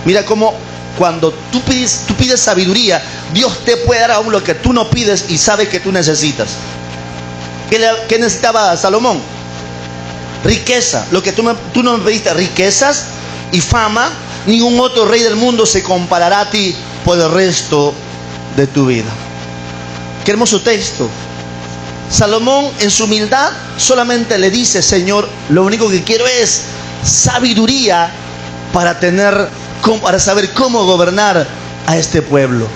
Mira cómo cuando tú pides sabiduría, Dios te puede dar aún lo que tú no pides y sabe que tú necesitas. ¿Qué necesitaba Salomón? Riqueza, lo que tú no me pediste, riquezas y fama. Ningún otro rey del mundo se comparará a ti por el resto de tu vida. Qué hermoso texto. Salomón, en su humildad, solamente le dice: Señor, lo único que quiero es sabiduría para saber cómo gobernar a este pueblo.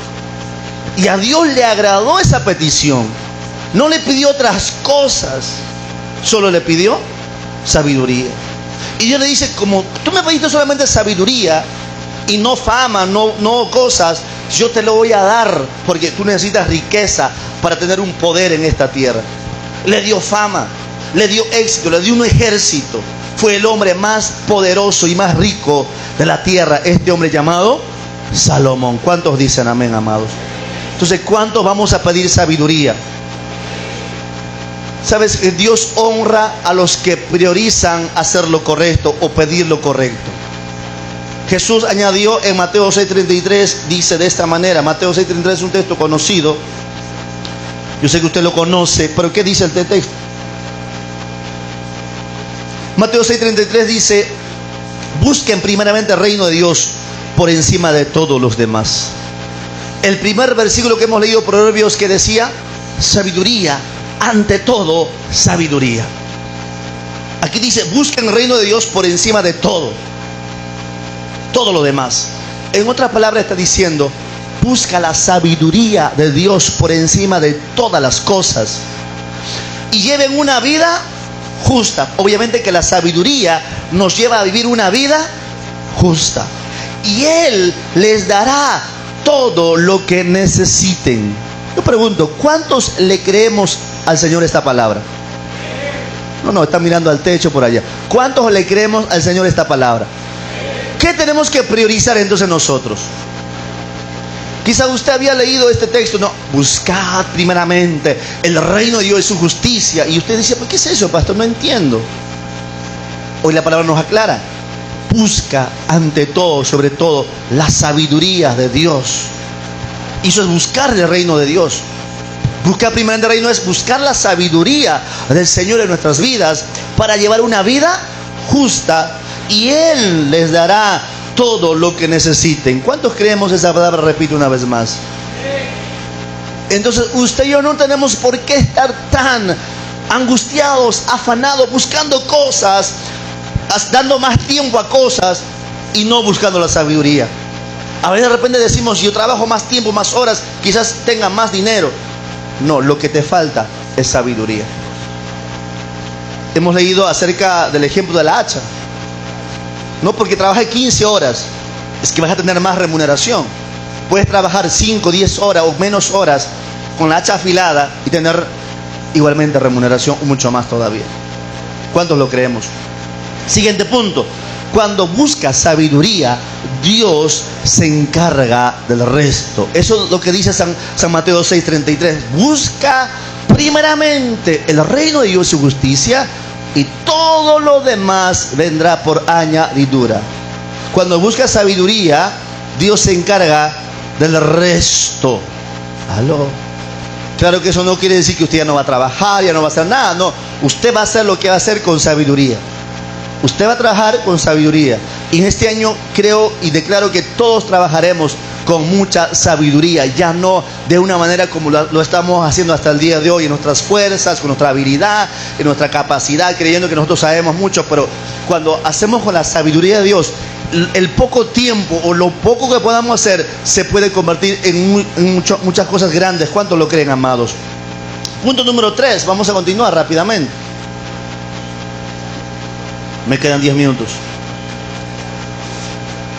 Y a Dios le agradó esa petición. No le pidió otras cosas, solo le pidió sabiduría. Y Dios le dice: como tú me pediste solamente sabiduría y no fama, no cosas, yo te lo voy a dar, porque tú necesitas riqueza para tener un poder en esta tierra. Le dio fama, le dio éxito, le dio un ejército. Fue el hombre más poderoso y más rico de la tierra, este hombre llamado Salomón. ¿Cuántos dicen amén, amados? Entonces, ¿cuántos vamos a pedir sabiduría? Sabes que Dios honra a los que priorizan hacer lo correcto o pedir lo correcto. Jesús añadió en Mateo 6:33, dice de esta manera. Mateo 6:33 es un texto conocido. Yo sé que usted lo conoce, pero ¿qué dice el texto? Mateo 6:33 dice: busquen primeramente el reino de Dios por encima de todos los demás. El primer versículo que hemos leído, Proverbios, que decía: sabiduría, ante todo, sabiduría. Aquí dice: busquen el reino de Dios por encima de todo lo demás. En otras palabras está diciendo: busca la sabiduría de Dios por encima de todas las cosas y lleven una vida justa. Obviamente que la sabiduría nos lleva a vivir una vida justa, y Él les dará todo lo que necesiten. Yo pregunto, ¿cuántos le creemos al Señor esta palabra? No, están mirando al techo por allá. ¿Cuántos le creemos al Señor esta palabra? ¿Qué tenemos que priorizar entonces nosotros? Quizá usted había leído este texto, no, buscad primeramente el reino de Dios y su justicia. Y usted dice, ¿pero qué es eso, pastor? No entiendo. Hoy la palabra nos aclara. Busca ante todo, sobre todo, la sabiduría de Dios. Y eso es buscar el reino de Dios. Buscar primeramente el reino es buscar la sabiduría del Señor en nuestras vidas para llevar una vida justa, y Él les dará todo lo que necesiten. ¿Cuántos creemos esa palabra? Repito una vez más. Entonces usted y yo no tenemos por qué estar tan angustiados, afanados, buscando cosas, dando más tiempo a cosas y no buscando la sabiduría. A veces de repente decimos, yo trabajo más tiempo, más horas, quizás tenga más dinero. No, lo que te falta es sabiduría. Hemos leído acerca del ejemplo de la hacha. No porque trabaje 15 horas es que vas a tener más remuneración. Puedes trabajar 5, 10 horas o menos horas con la hacha afilada y tener igualmente remuneración, mucho más todavía. ¿Cuántos lo creemos? Siguiente punto. Cuando buscas sabiduría, Dios se encarga del resto. Eso es lo que dice San Mateo 6:33. Busca primeramente el reino de Dios y su justicia, y todo lo demás vendrá por añadidura. Cuando buscas sabiduría, Dios se encarga del resto. ¿Aló? Claro que eso no quiere decir que usted ya no va a trabajar, ya no va a hacer nada. No, usted va a hacer lo que va a hacer con sabiduría. Usted va a trabajar con sabiduría. Y en este año creo y declaro que todos trabajaremos con mucha sabiduría, ya no de una manera como lo estamos haciendo hasta el día de hoy, en nuestras fuerzas, con nuestra habilidad, en nuestra capacidad, creyendo que nosotros sabemos mucho. Pero cuando hacemos con la sabiduría de Dios, el poco tiempo o lo poco que podamos hacer se puede convertir en muchas cosas grandes. ¿Cuántos lo creen, amados? Punto número 3, vamos a continuar rápidamente. Me quedan 10 minutos.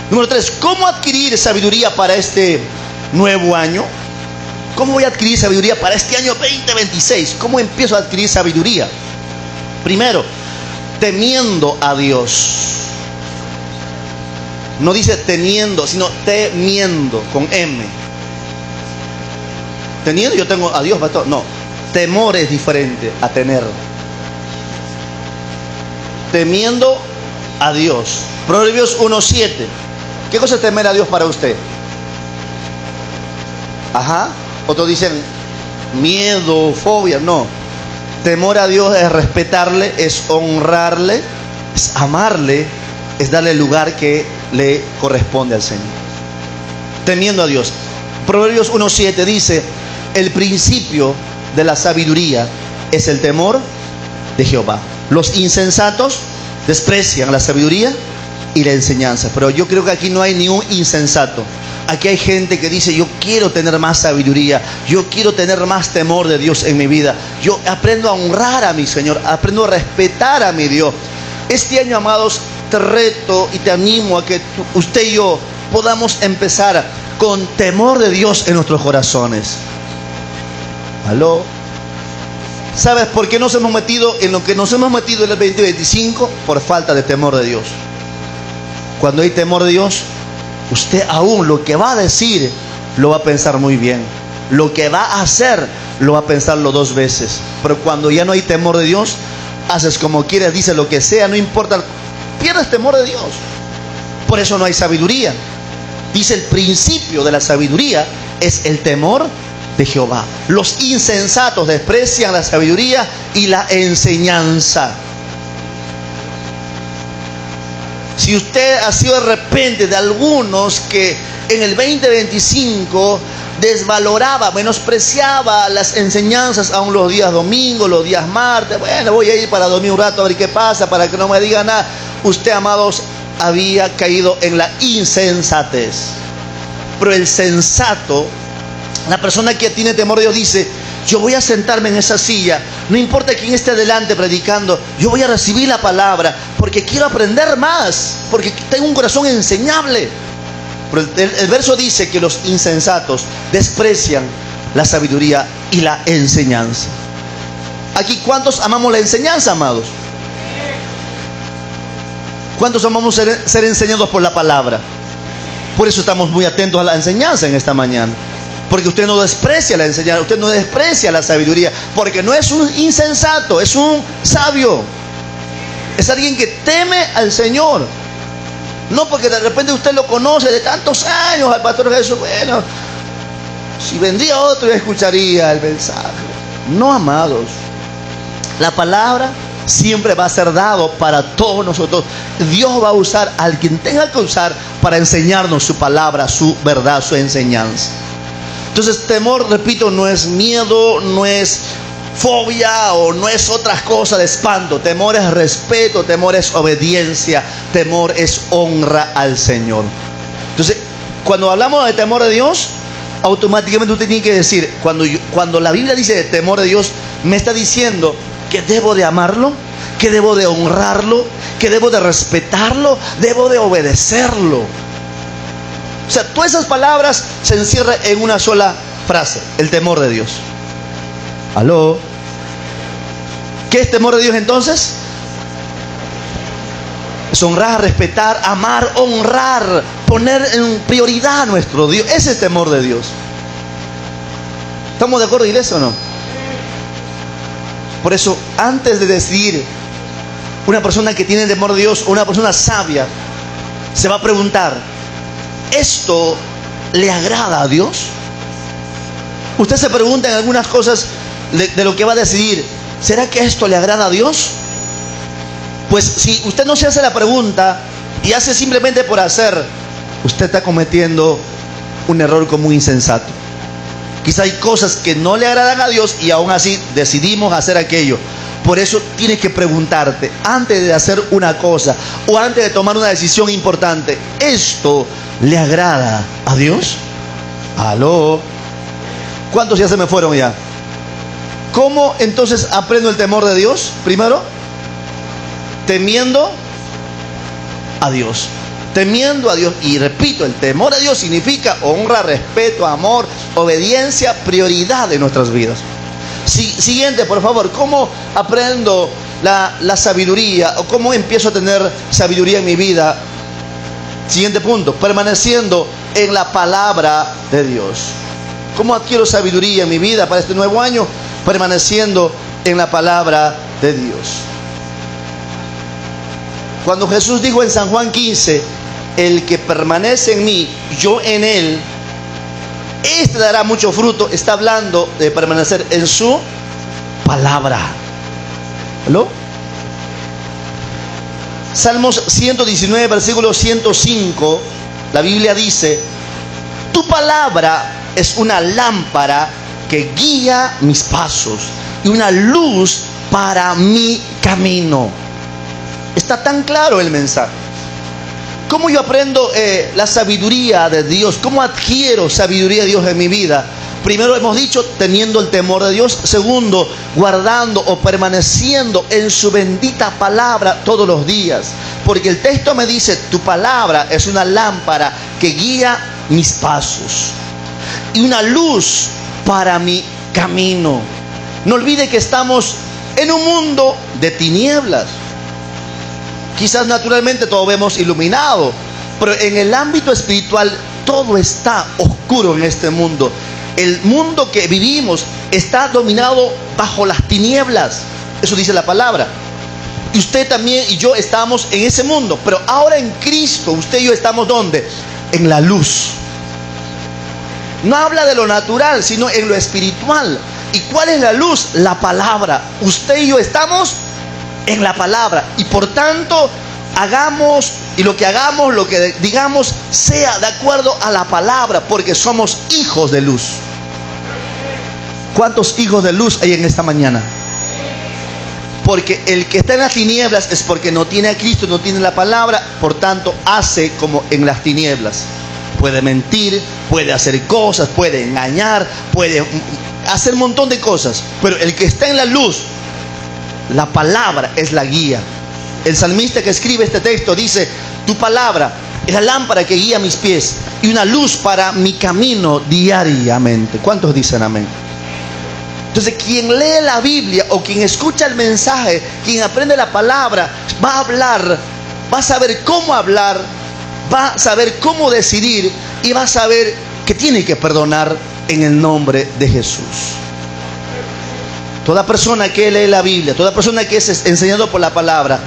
Número 3, ¿cómo adquirir sabiduría para este nuevo año? ¿Cómo voy a adquirir sabiduría para este año 2026? ¿Cómo empiezo a adquirir sabiduría? Primero, temiendo a Dios. No dice teniendo, sino temiendo, con M. Teniendo, yo tengo a Dios, pastor. No, temor es diferente a tener. Temiendo a Dios. Proverbios 1:7. ¿Qué cosa es temer a Dios para usted? Ajá. Otros dicen miedo, fobia. No. Temor a Dios es respetarle, es honrarle, es amarle, es darle el lugar que le corresponde al Señor. Temiendo a Dios. Proverbios 1:7 dice: el principio de la sabiduría es el temor de Jehová. Los insensatos desprecian la sabiduría y la enseñanza. Pero yo creo que aquí no hay ni un insensato. Aquí hay gente que dice: yo quiero tener más sabiduría, yo quiero tener más temor de Dios en mi vida, yo aprendo a honrar a mi Señor, aprendo a respetar a mi Dios. Este año, amados, te reto y te animo a que usted y yo podamos empezar con temor de Dios en nuestros corazones. ¿Aló? ¿Sabes por qué nos hemos metido en lo que nos hemos metido en el 2025? Por falta de temor de Dios. Cuando hay temor de Dios, usted aún lo que va a decir lo va a pensar muy bien. Lo que va a hacer lo va a pensarlo 2 veces. Pero cuando ya no hay temor de Dios, haces como quieres, dices lo que sea, no importa. Pierdes temor de Dios. Por eso no hay sabiduría. Dice: el principio de la sabiduría es el temor de Jehová. Los insensatos desprecian la sabiduría y la enseñanza. Si usted ha sido de repente de algunos que en el 2025 desvaloraba, menospreciaba las enseñanzas aún los días domingos, los días martes, bueno, voy a ir para dormir un rato a ver qué pasa, para que no me digan nada. Usted, amados, había caído en la insensatez. Pero el sensato, la persona que tiene temor de Dios, dice: yo voy a sentarme en esa silla, no importa quién esté delante predicando, yo voy a recibir la palabra, porque quiero aprender más, porque tengo un corazón enseñable. Pero el verso dice que los insensatos desprecian la sabiduría y la enseñanza. Aquí, ¿cuántos amamos la enseñanza, amados? ¿Cuántos amamos ser enseñados por la palabra? Por eso estamos muy atentos a la enseñanza en esta mañana. Porque usted no desprecia la enseñanza, usted no desprecia la sabiduría, porque no es un insensato, es un sabio. Es alguien que teme al Señor. No porque de repente usted lo conoce de tantos años al pastor Jesús. Bueno, si vendría otro ya escucharía el mensaje. No, amados. La palabra siempre va a ser dado para todos nosotros. Dios va a usar al quien tenga que usar para enseñarnos su palabra, su verdad, su enseñanza. Entonces, temor, repito, no es miedo, no es fobia o no es otras cosas de espanto. Temor es respeto, temor es obediencia, temor es honra al Señor. Entonces, cuando hablamos de temor de Dios, automáticamente usted tiene que decir, cuando la Biblia dice de temor de Dios, me está diciendo que debo de amarlo, que debo de honrarlo, que debo de respetarlo, debo de obedecerlo. O sea, todas esas palabras se encierran en una sola frase: el temor de Dios. ¿Aló? ¿Qué es temor de Dios entonces? Es honrar, respetar, amar, honrar, poner en prioridad a nuestro Dios. Ese es temor de Dios. ¿Estamos de acuerdo, iglesia, o no? Por eso, antes de decidir, una persona que tiene temor de Dios o una persona sabia se va a preguntar: ¿esto le agrada a Dios? Usted se pregunta en algunas cosas de lo que va a decidir: ¿será que esto le agrada a Dios? Pues si usted no se hace la pregunta y hace simplemente por hacer, usted está cometiendo un error como un insensato. Quizá hay cosas que no le agradan a Dios y aún así decidimos hacer aquello. Por eso tienes que preguntarte, antes de hacer una cosa o antes de tomar una decisión importante: ¿esto le agrada a Dios? ¿Aló? ¿Cuántos ya se me fueron ya? ¿Cómo entonces aprendo el temor de Dios? Primero, temiendo a Dios. Temiendo a Dios. Y repito, el temor a Dios significa honra, respeto, amor, obediencia, prioridad de nuestras vidas. Siguiente, por favor. ¿Cómo aprendo la sabiduría? ¿O cómo empiezo a tener sabiduría en mi vida? Siguiente punto: permaneciendo en la palabra de Dios. ¿Cómo adquiero sabiduría en mi vida para este nuevo año? Permaneciendo en la palabra de Dios. Cuando Jesús dijo en San Juan 15: el que permanece en mí, yo en él, este dará mucho fruto, está hablando de permanecer en su palabra. ¿Aló? Salmos 119, versículo 105, la Biblia dice: tu palabra es una lámpara que guía mis pasos y una luz para mi camino. Está tan claro el mensaje. ¿Cómo yo aprendo la sabiduría de Dios? ¿Cómo adquiero sabiduría de Dios en mi vida? Primero hemos dicho, teniendo el temor de Dios. Segundo, guardando o permaneciendo en su bendita palabra todos los días. Porque el texto me dice: tu palabra es una lámpara que guía mis pasos y una luz para mi camino. No olvide que estamos en un mundo de tinieblas. Quizás naturalmente todo vemos iluminado, pero en el ámbito espiritual todo está oscuro en este mundo. El mundo que vivimos está dominado bajo las tinieblas. Eso dice la palabra. Y usted también y yo estamos en ese mundo. Pero ahora en Cristo, usted y yo estamos ¿dónde? En la luz. No habla de lo natural, sino en lo espiritual. ¿Y cuál es la luz? La palabra. Usted y yo estamos en la palabra. Y por tanto, hagamos, y lo que hagamos, lo que digamos, sea de acuerdo a la palabra, porque somos hijos de luz. ¿Cuántos hijos de luz hay en esta mañana? Porque el que está en las tinieblas es porque no tiene a Cristo, no tiene la palabra, por tanto hace como en las tinieblas. Puede mentir, puede hacer cosas, puede engañar, puede hacer un montón de cosas. Pero el que está en la luz, la palabra es la guía. El salmista que escribe este texto dice: tu palabra Es la lámpara que guía mis pies y una luz para mi camino diariamente. ¿Cuántos dicen amén? Entonces, quien lee la Biblia o quien escucha el mensaje, quien aprende la palabra, va a hablar, va a saber cómo hablar, va a saber cómo decidir y va a saber que tiene que perdonar en el nombre de Jesús. Toda persona que lee la Biblia, toda persona que es enseñado por la palabra,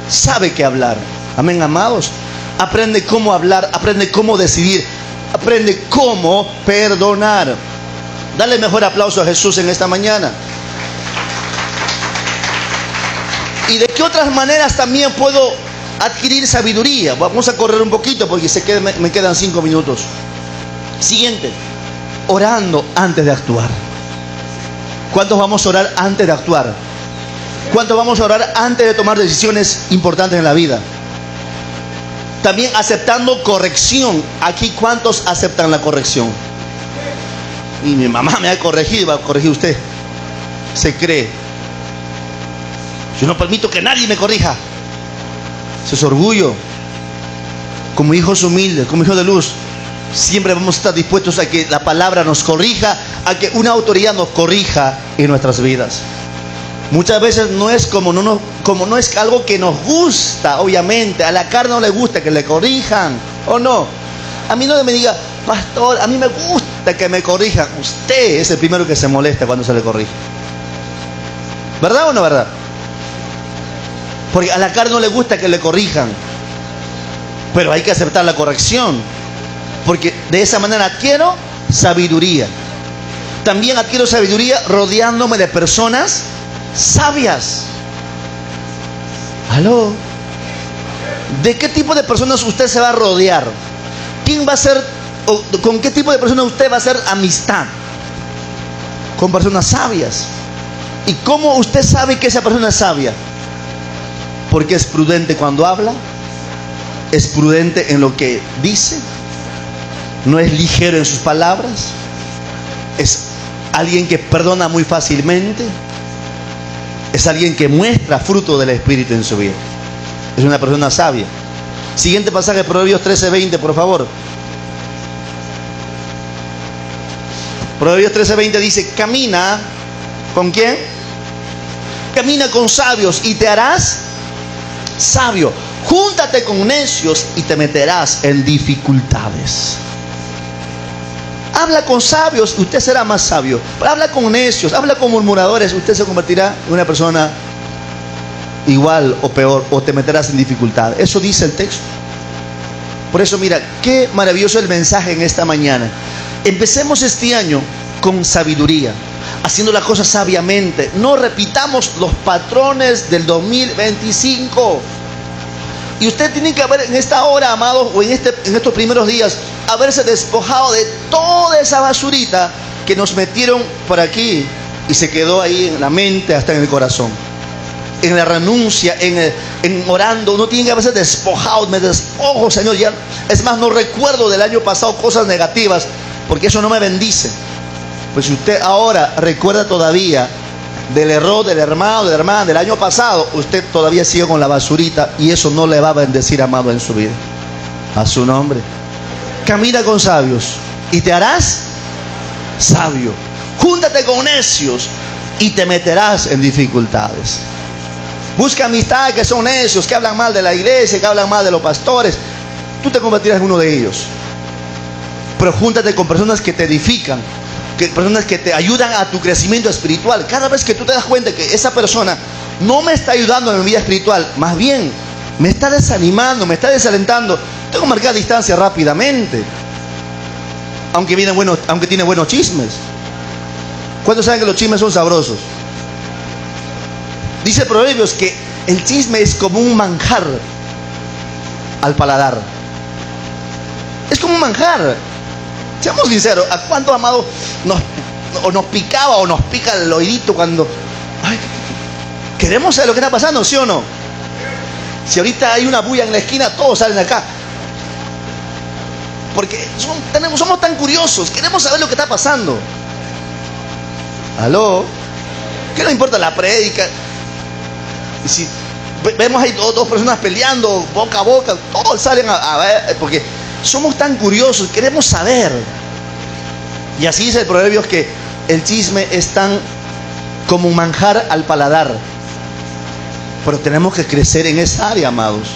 sabe qué hablar. Amén, amados. Aprende cómo hablar, aprende cómo decidir, aprende cómo perdonar. Dale el mejor aplauso a Jesús en esta mañana. ¿Y de qué otras maneras también puedo adquirir sabiduría? Vamos a correr un poquito porque me quedan 5 minutos. Siguiente, orando antes de actuar. ¿Cuántos vamos a orar antes de actuar? ¿Cuántos vamos a orar antes de tomar decisiones importantes en la vida? También aceptando corrección. Aquí, ¿cuántos aceptan la corrección? Y mi mamá me ha corregido, va a corregir usted. Se cree. Yo no permito que nadie me corrija. Eso es orgullo. Como hijos humildes, como hijos de luz, siempre vamos a estar dispuestos a que la palabra nos corrija, a que una autoridad nos corrija en nuestras vidas. Muchas veces no es como no es algo que nos gusta, obviamente. A la carne no le gusta que le corrijan, ¿o no? A mí no me diga, pastor, a mí me gusta que me corrijan. Usted es el primero que se molesta cuando se le corrige. ¿Verdad o no verdad? Porque a la carne no le gusta que le corrijan. Pero hay que aceptar la corrección. Porque de esa manera adquiero sabiduría. También adquiero sabiduría rodeándome de personas sabias. ¿Aló? ¿De qué tipo de personas usted se va a rodear? ¿Quién va a ser, o con qué tipo de personas usted va a hacer amistad? Con personas sabias. ¿Y cómo usted sabe que esa persona es sabia? Porque es prudente cuando habla, es prudente en lo que dice, no es ligero en sus palabras, es alguien que perdona muy fácilmente, es alguien que muestra fruto del Espíritu en su vida. Es una persona sabia. Siguiente pasaje, Proverbios 13:20, por favor. Proverbios 13:20 dice, camina, ¿con quién? Camina con sabios y te harás sabio. Júntate con necios y te meterás en dificultades. Habla con sabios, usted será más sabio. Pero habla con necios, habla con murmuradores, usted se convertirá en una persona igual o peor, o te meterás en dificultad. Eso dice el texto. Por eso, mira, qué maravilloso el mensaje en esta mañana. Empecemos este año con sabiduría, haciendo las cosas sabiamente. No repitamos los patrones del 2025. Y usted tiene que haber en esta hora, amados, o en estos primeros días, haberse despojado de toda esa basurita que nos metieron por aquí y se quedó ahí en la mente, hasta en el corazón. En la renuncia, en orando, uno tiene que haberse despojado. Me despojo, Señor. Ya, es más, no recuerdo del año pasado cosas negativas, porque eso no me bendice. Pues si usted ahora recuerda todavía del error del hermano, de la hermana del año pasado, usted todavía sigue con la basurita y eso no le va a bendecir, amado, en su vida. A su nombre. Camina con sabios y te harás sabio. Júntate con necios y te meterás en dificultades. Busca amistades que son necios, que hablan mal de la iglesia, que hablan mal de los pastores. Tú te convertirás en uno de ellos. Pero júntate con personas que te edifican, personas que te ayudan a tu crecimiento espiritual. Cada vez que tú te das cuenta que esa persona no me está ayudando en mi vida espiritual, más bien me está desanimando, me está desalentando, tengo que marcar distancia rápidamente. Aunque tiene buenos chismes. ¿Cuántos saben que los chismes son sabrosos? Dice Proverbios que el chisme es como un manjar al paladar. Es como un manjar. Seamos sinceros, ¿a cuánto, amado, nos picaba o nos pica el oídito cuando queremos saber lo que está pasando, sí o no? Si ahorita hay una bulla en la esquina, todos salen de acá. Porque somos tan curiosos, queremos saber lo que está pasando. ¿Aló? ¿Qué nos importa la prédica? vemos ahí dos personas peleando boca a boca, todos salen a ver, porque somos tan curiosos, queremos saber. Y así dice el Proverbios que el chisme es tan como un manjar al paladar. Pero tenemos que crecer en esa área, amados.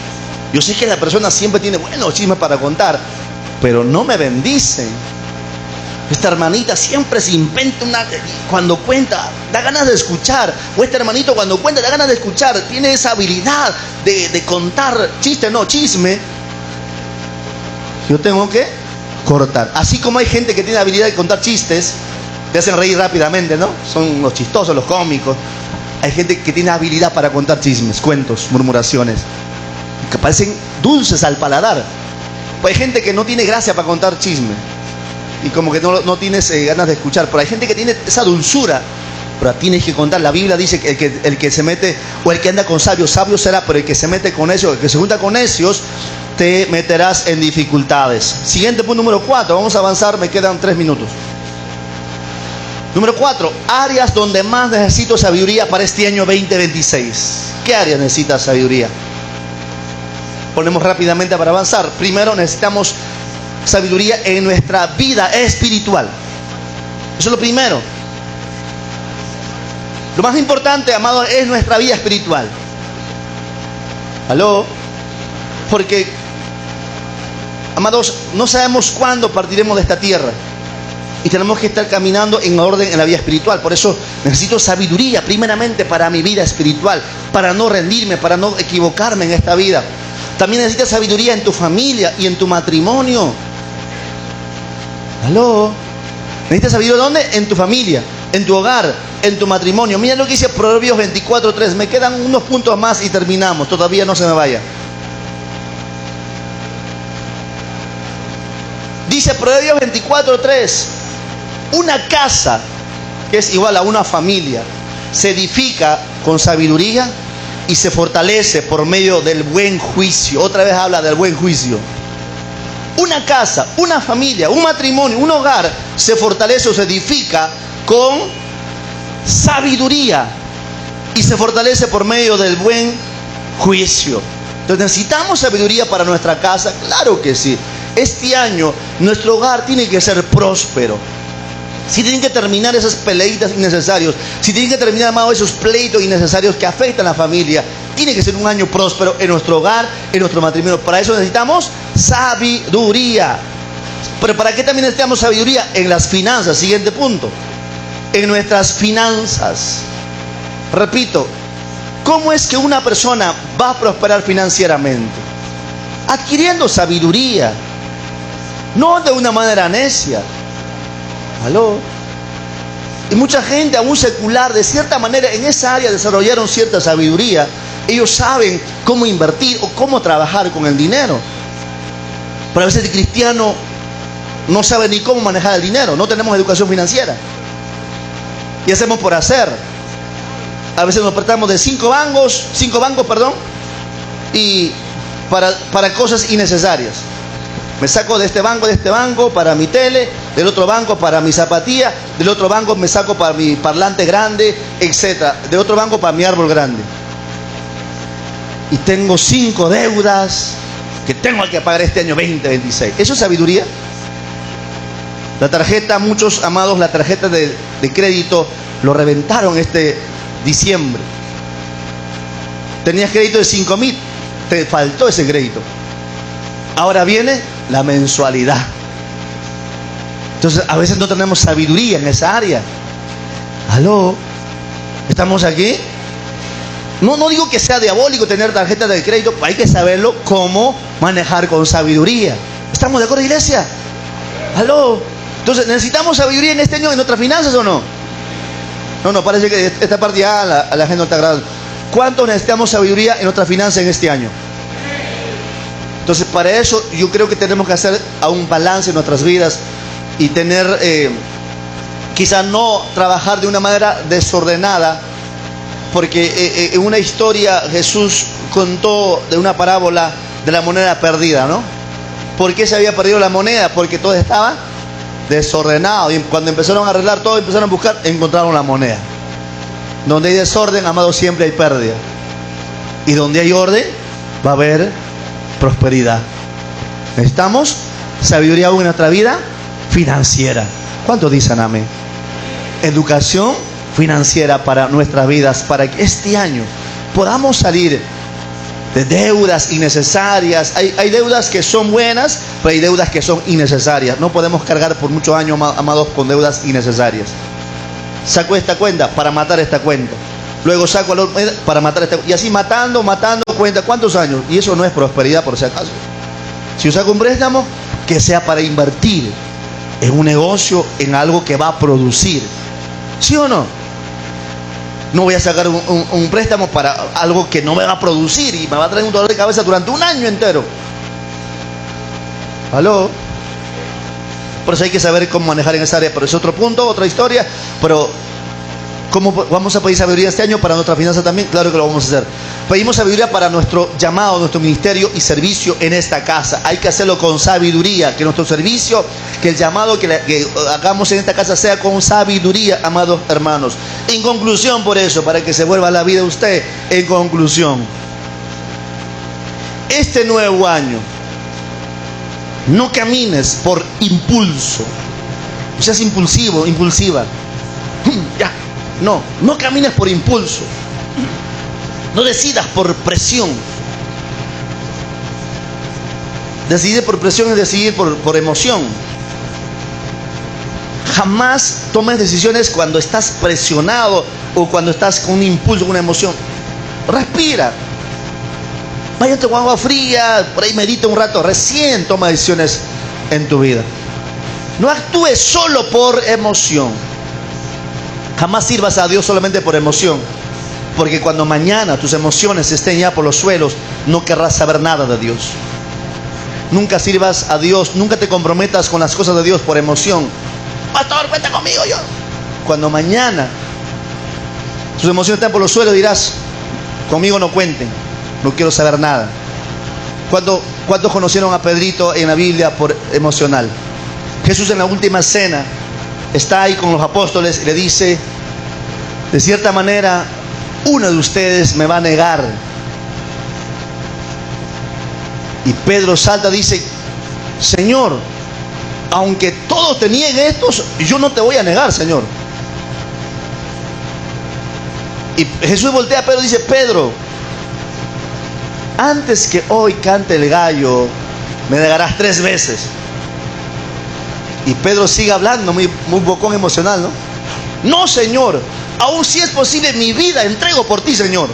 Yo sé que la persona siempre tiene buenos chismes para contar, pero no me bendicen. Esta hermanita siempre se inventa cuando cuenta, da ganas de escuchar. O este hermanito cuando cuenta, da ganas de escuchar. Tiene esa habilidad de contar chistes, no chisme. Yo tengo que cortar. Así como hay gente que tiene la habilidad de contar chistes, te hacen reír rápidamente, ¿no? Son los chistosos, los cómicos. Hay gente que tiene habilidad para contar chismes, cuentos, murmuraciones, que parecen dulces al paladar. Pues hay gente que no tiene gracia para contar chisme y como que no tienes ganas de escuchar. Pero hay gente que tiene esa dulzura, pero tienes que contar. La Biblia dice que el que se mete, o el que anda con sabios, sabio será, pero el que se mete con necios, el que se junta con necios, te meterás en dificultades. Siguiente punto, número 4. Vamos a avanzar, me quedan 3 minutos. Número 4, áreas donde más necesito sabiduría para este año 2026. ¿Qué área necesita sabiduría? Ponemos rápidamente para avanzar. Primero, necesitamos sabiduría en nuestra vida espiritual. Eso es lo primero. Lo más importante, amado, es nuestra vida espiritual. ¿Aló? Porque, amados, no sabemos cuándo partiremos de esta tierra. Y tenemos que estar caminando en orden en la vida espiritual. Por eso necesito sabiduría primeramente para mi vida espiritual, para no rendirme, para no equivocarme en esta vida. También necesitas sabiduría en tu familia y en tu matrimonio. ¿Aló? ¿Necesitas sabiduría dónde? En tu familia, en tu hogar, en tu matrimonio. Mira lo que dice Proverbios 24:3. Me quedan unos puntos más y terminamos. Todavía no se me vaya. Dice Proverbios 24:3. Una casa, que es igual a una familia, se edifica con sabiduría y se fortalece por medio del buen juicio. Otra vez habla del buen juicio. Una casa, una familia, un matrimonio, un hogar se fortalece o se edifica con sabiduría y se fortalece por medio del buen juicio. Entonces necesitamos sabiduría para nuestra casa, claro que sí. Este año nuestro hogar tiene que ser próspero. Si tienen que terminar esas peleitas innecesarias, si tienen que terminar, amado, esos pleitos innecesarios que afectan a la familia, tiene que ser un año próspero en nuestro hogar, en nuestro matrimonio. Para eso necesitamos sabiduría. Pero ¿para qué también necesitamos sabiduría? En las finanzas, siguiente punto. En nuestras finanzas. Repito, ¿cómo es que una persona va a prosperar financieramente? Adquiriendo sabiduría, no de una manera necia. ¿Aló? Y mucha gente, aún secular, de cierta manera en esa área desarrollaron cierta sabiduría. Ellos saben cómo invertir o cómo trabajar con el dinero. Pero a veces el cristiano no sabe ni cómo manejar el dinero. No tenemos educación financiera y hacemos por hacer. A veces nos apartamos de 5 bancos, y para cosas innecesarias. Me saco de este banco para mi tele, del otro banco para mi zapatilla, del otro banco me saco para mi parlante grande, etc. De otro banco para mi árbol grande. Y tengo 5 deudas que tengo que pagar este año 2026. ¿Eso es sabiduría? La tarjeta, muchos amados, la tarjeta de crédito lo reventaron este diciembre. Tenías crédito de 5,000, te faltó ese crédito. Ahora viene la mensualidad. Entonces a veces no tenemos sabiduría en esa área. ¿Aló? ¿Estamos aquí? No digo que sea diabólico tener tarjeta de crédito, hay que saberlo cómo manejar con sabiduría. ¿Estamos de acuerdo, iglesia? ¿Aló? Entonces, ¿necesitamos sabiduría en este año en nuestras finanzas o no? No, parece que esta parte ya a la gente no está agradable. ¿Cuántos necesitamos sabiduría en nuestras finanzas en este año? Entonces, para eso yo creo que tenemos que hacer un balance en nuestras vidas y tener, quizá no trabajar de una manera desordenada, porque en una historia Jesús contó de una parábola de la moneda perdida, ¿no? ¿Por qué se había perdido la moneda? Porque todo estaba desordenado, y cuando empezaron a arreglar todo, empezaron a buscar, encontraron la moneda. Donde hay desorden, amado, siempre hay pérdida. Y donde hay orden, va a haber prosperidad. Necesitamos sabiduría aún en nuestra vida financiera. ¿Cuántos dicen amén? Educación financiera para nuestras vidas, para que este año podamos salir de deudas innecesarias. Hay deudas que son buenas, pero hay deudas que son innecesarias. No podemos cargar por muchos años, amados, con deudas innecesarias. Saco esta cuenta para matar esta cuenta. Luego saco la otra para matar esta cuenta. Y así matando cuenta. ¿Cuántos años? Y eso no es prosperidad, por si acaso. Si yo saco un préstamo, que sea para invertir en un negocio, en algo que va a producir. ¿Sí o no? No voy a sacar un préstamo para algo que no me va a producir y me va a traer un dolor de cabeza durante un año entero. ¿Aló? Por eso hay que saber cómo manejar en esa área. Pero es otro punto, otra historia. Pero ¿cómo vamos a pedir sabiduría este año para nuestra finanza también? Claro que lo vamos a hacer. Pedimos sabiduría para nuestro llamado, nuestro ministerio y servicio en esta casa. Hay que hacerlo con sabiduría. Que nuestro servicio, que el llamado que hagamos en esta casa sea con sabiduría, amados hermanos. En conclusión, por eso, para que se vuelva la vida de usted, en conclusión, este nuevo año, no camines por impulso. No seas impulsivo, impulsiva. Ya. No camines por impulso. No decidas por presión. Decidir por presión es decidir por emoción. Jamás tomes decisiones cuando estás presionado o cuando estás con un impulso, con una emoción. Respira. Váyate con agua fría, por ahí medita un rato. Recién toma decisiones en tu vida. No actúes solo por emoción. Jamás sirvas a Dios solamente por emoción, porque cuando mañana tus emociones estén ya por los suelos, no querrás saber nada de Dios. Nunca sirvas a Dios, nunca te comprometas con las cosas de Dios por emoción. Pastor, cuenta conmigo yo. Cuando mañana tus emociones estén por los suelos, dirás, conmigo no cuenten, no quiero saber nada. ¿Cuántos conocieron a Pedrito en la Biblia por emocional? Jesús en la última cena está ahí con los apóstoles y le dice, de cierta manera, uno de ustedes me va a negar. Y Pedro salta y dice, Señor, aunque todos te nieguen estos, yo no te voy a negar, Señor. Y Jesús voltea a Pedro y dice, Pedro, antes que hoy cante el gallo, me negarás 3 veces. Y Pedro sigue hablando, muy bocón emocional, ¿no? No, Señor, aún si es posible, mi vida entrego por ti, Señor.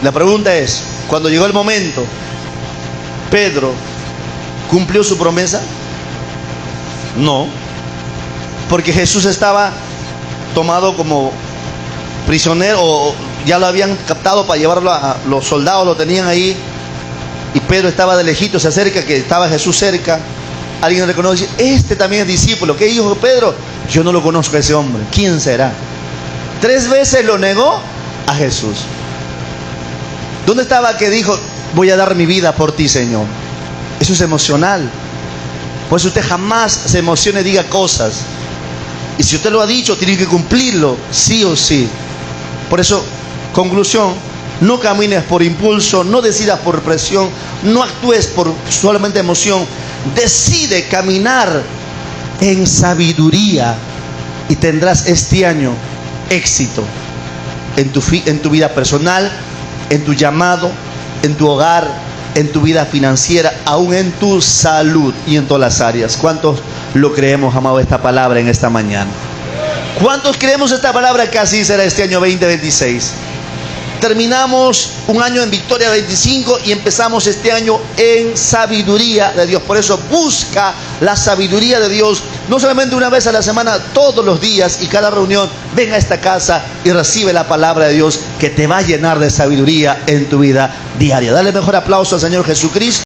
La pregunta es, cuando llegó el momento, ¿Pedro cumplió su promesa? No, porque Jesús estaba tomado como prisionero, o ya lo habían captado para llevarlo los soldados lo tenían ahí. Y Pedro estaba de lejito, se acerca, que estaba Jesús cerca. Alguien le reconoce, este también es discípulo. ¿Qué dijo Pedro? Yo no lo conozco a ese hombre. ¿Quién será? 3 veces lo negó a Jesús. ¿Dónde estaba que dijo, voy a dar mi vida por ti, Señor? Eso es emocional. Por eso usted jamás se emocione y diga cosas. Y si usted lo ha dicho, tiene que cumplirlo, sí o sí. Por eso, conclusión, no camines por impulso, no decidas por presión, no actúes por solamente emoción. Decide caminar en sabiduría y tendrás este año éxito en tu vida personal, en tu llamado, en tu hogar, en tu vida financiera, aún en tu salud y en todas las áreas. ¿Cuántos lo creemos, amado, esta palabra en esta mañana? ¿Cuántos creemos esta palabra que así será este año 2026? Terminamos un año en Victoria 25 y empezamos este año en sabiduría de Dios. Por eso busca la sabiduría de Dios, no solamente una vez a la semana, todos los días, y cada reunión, ven a esta casa y recibe la palabra de Dios que te va a llenar de sabiduría en tu vida diaria. Dale mejor aplauso al Señor Jesucristo.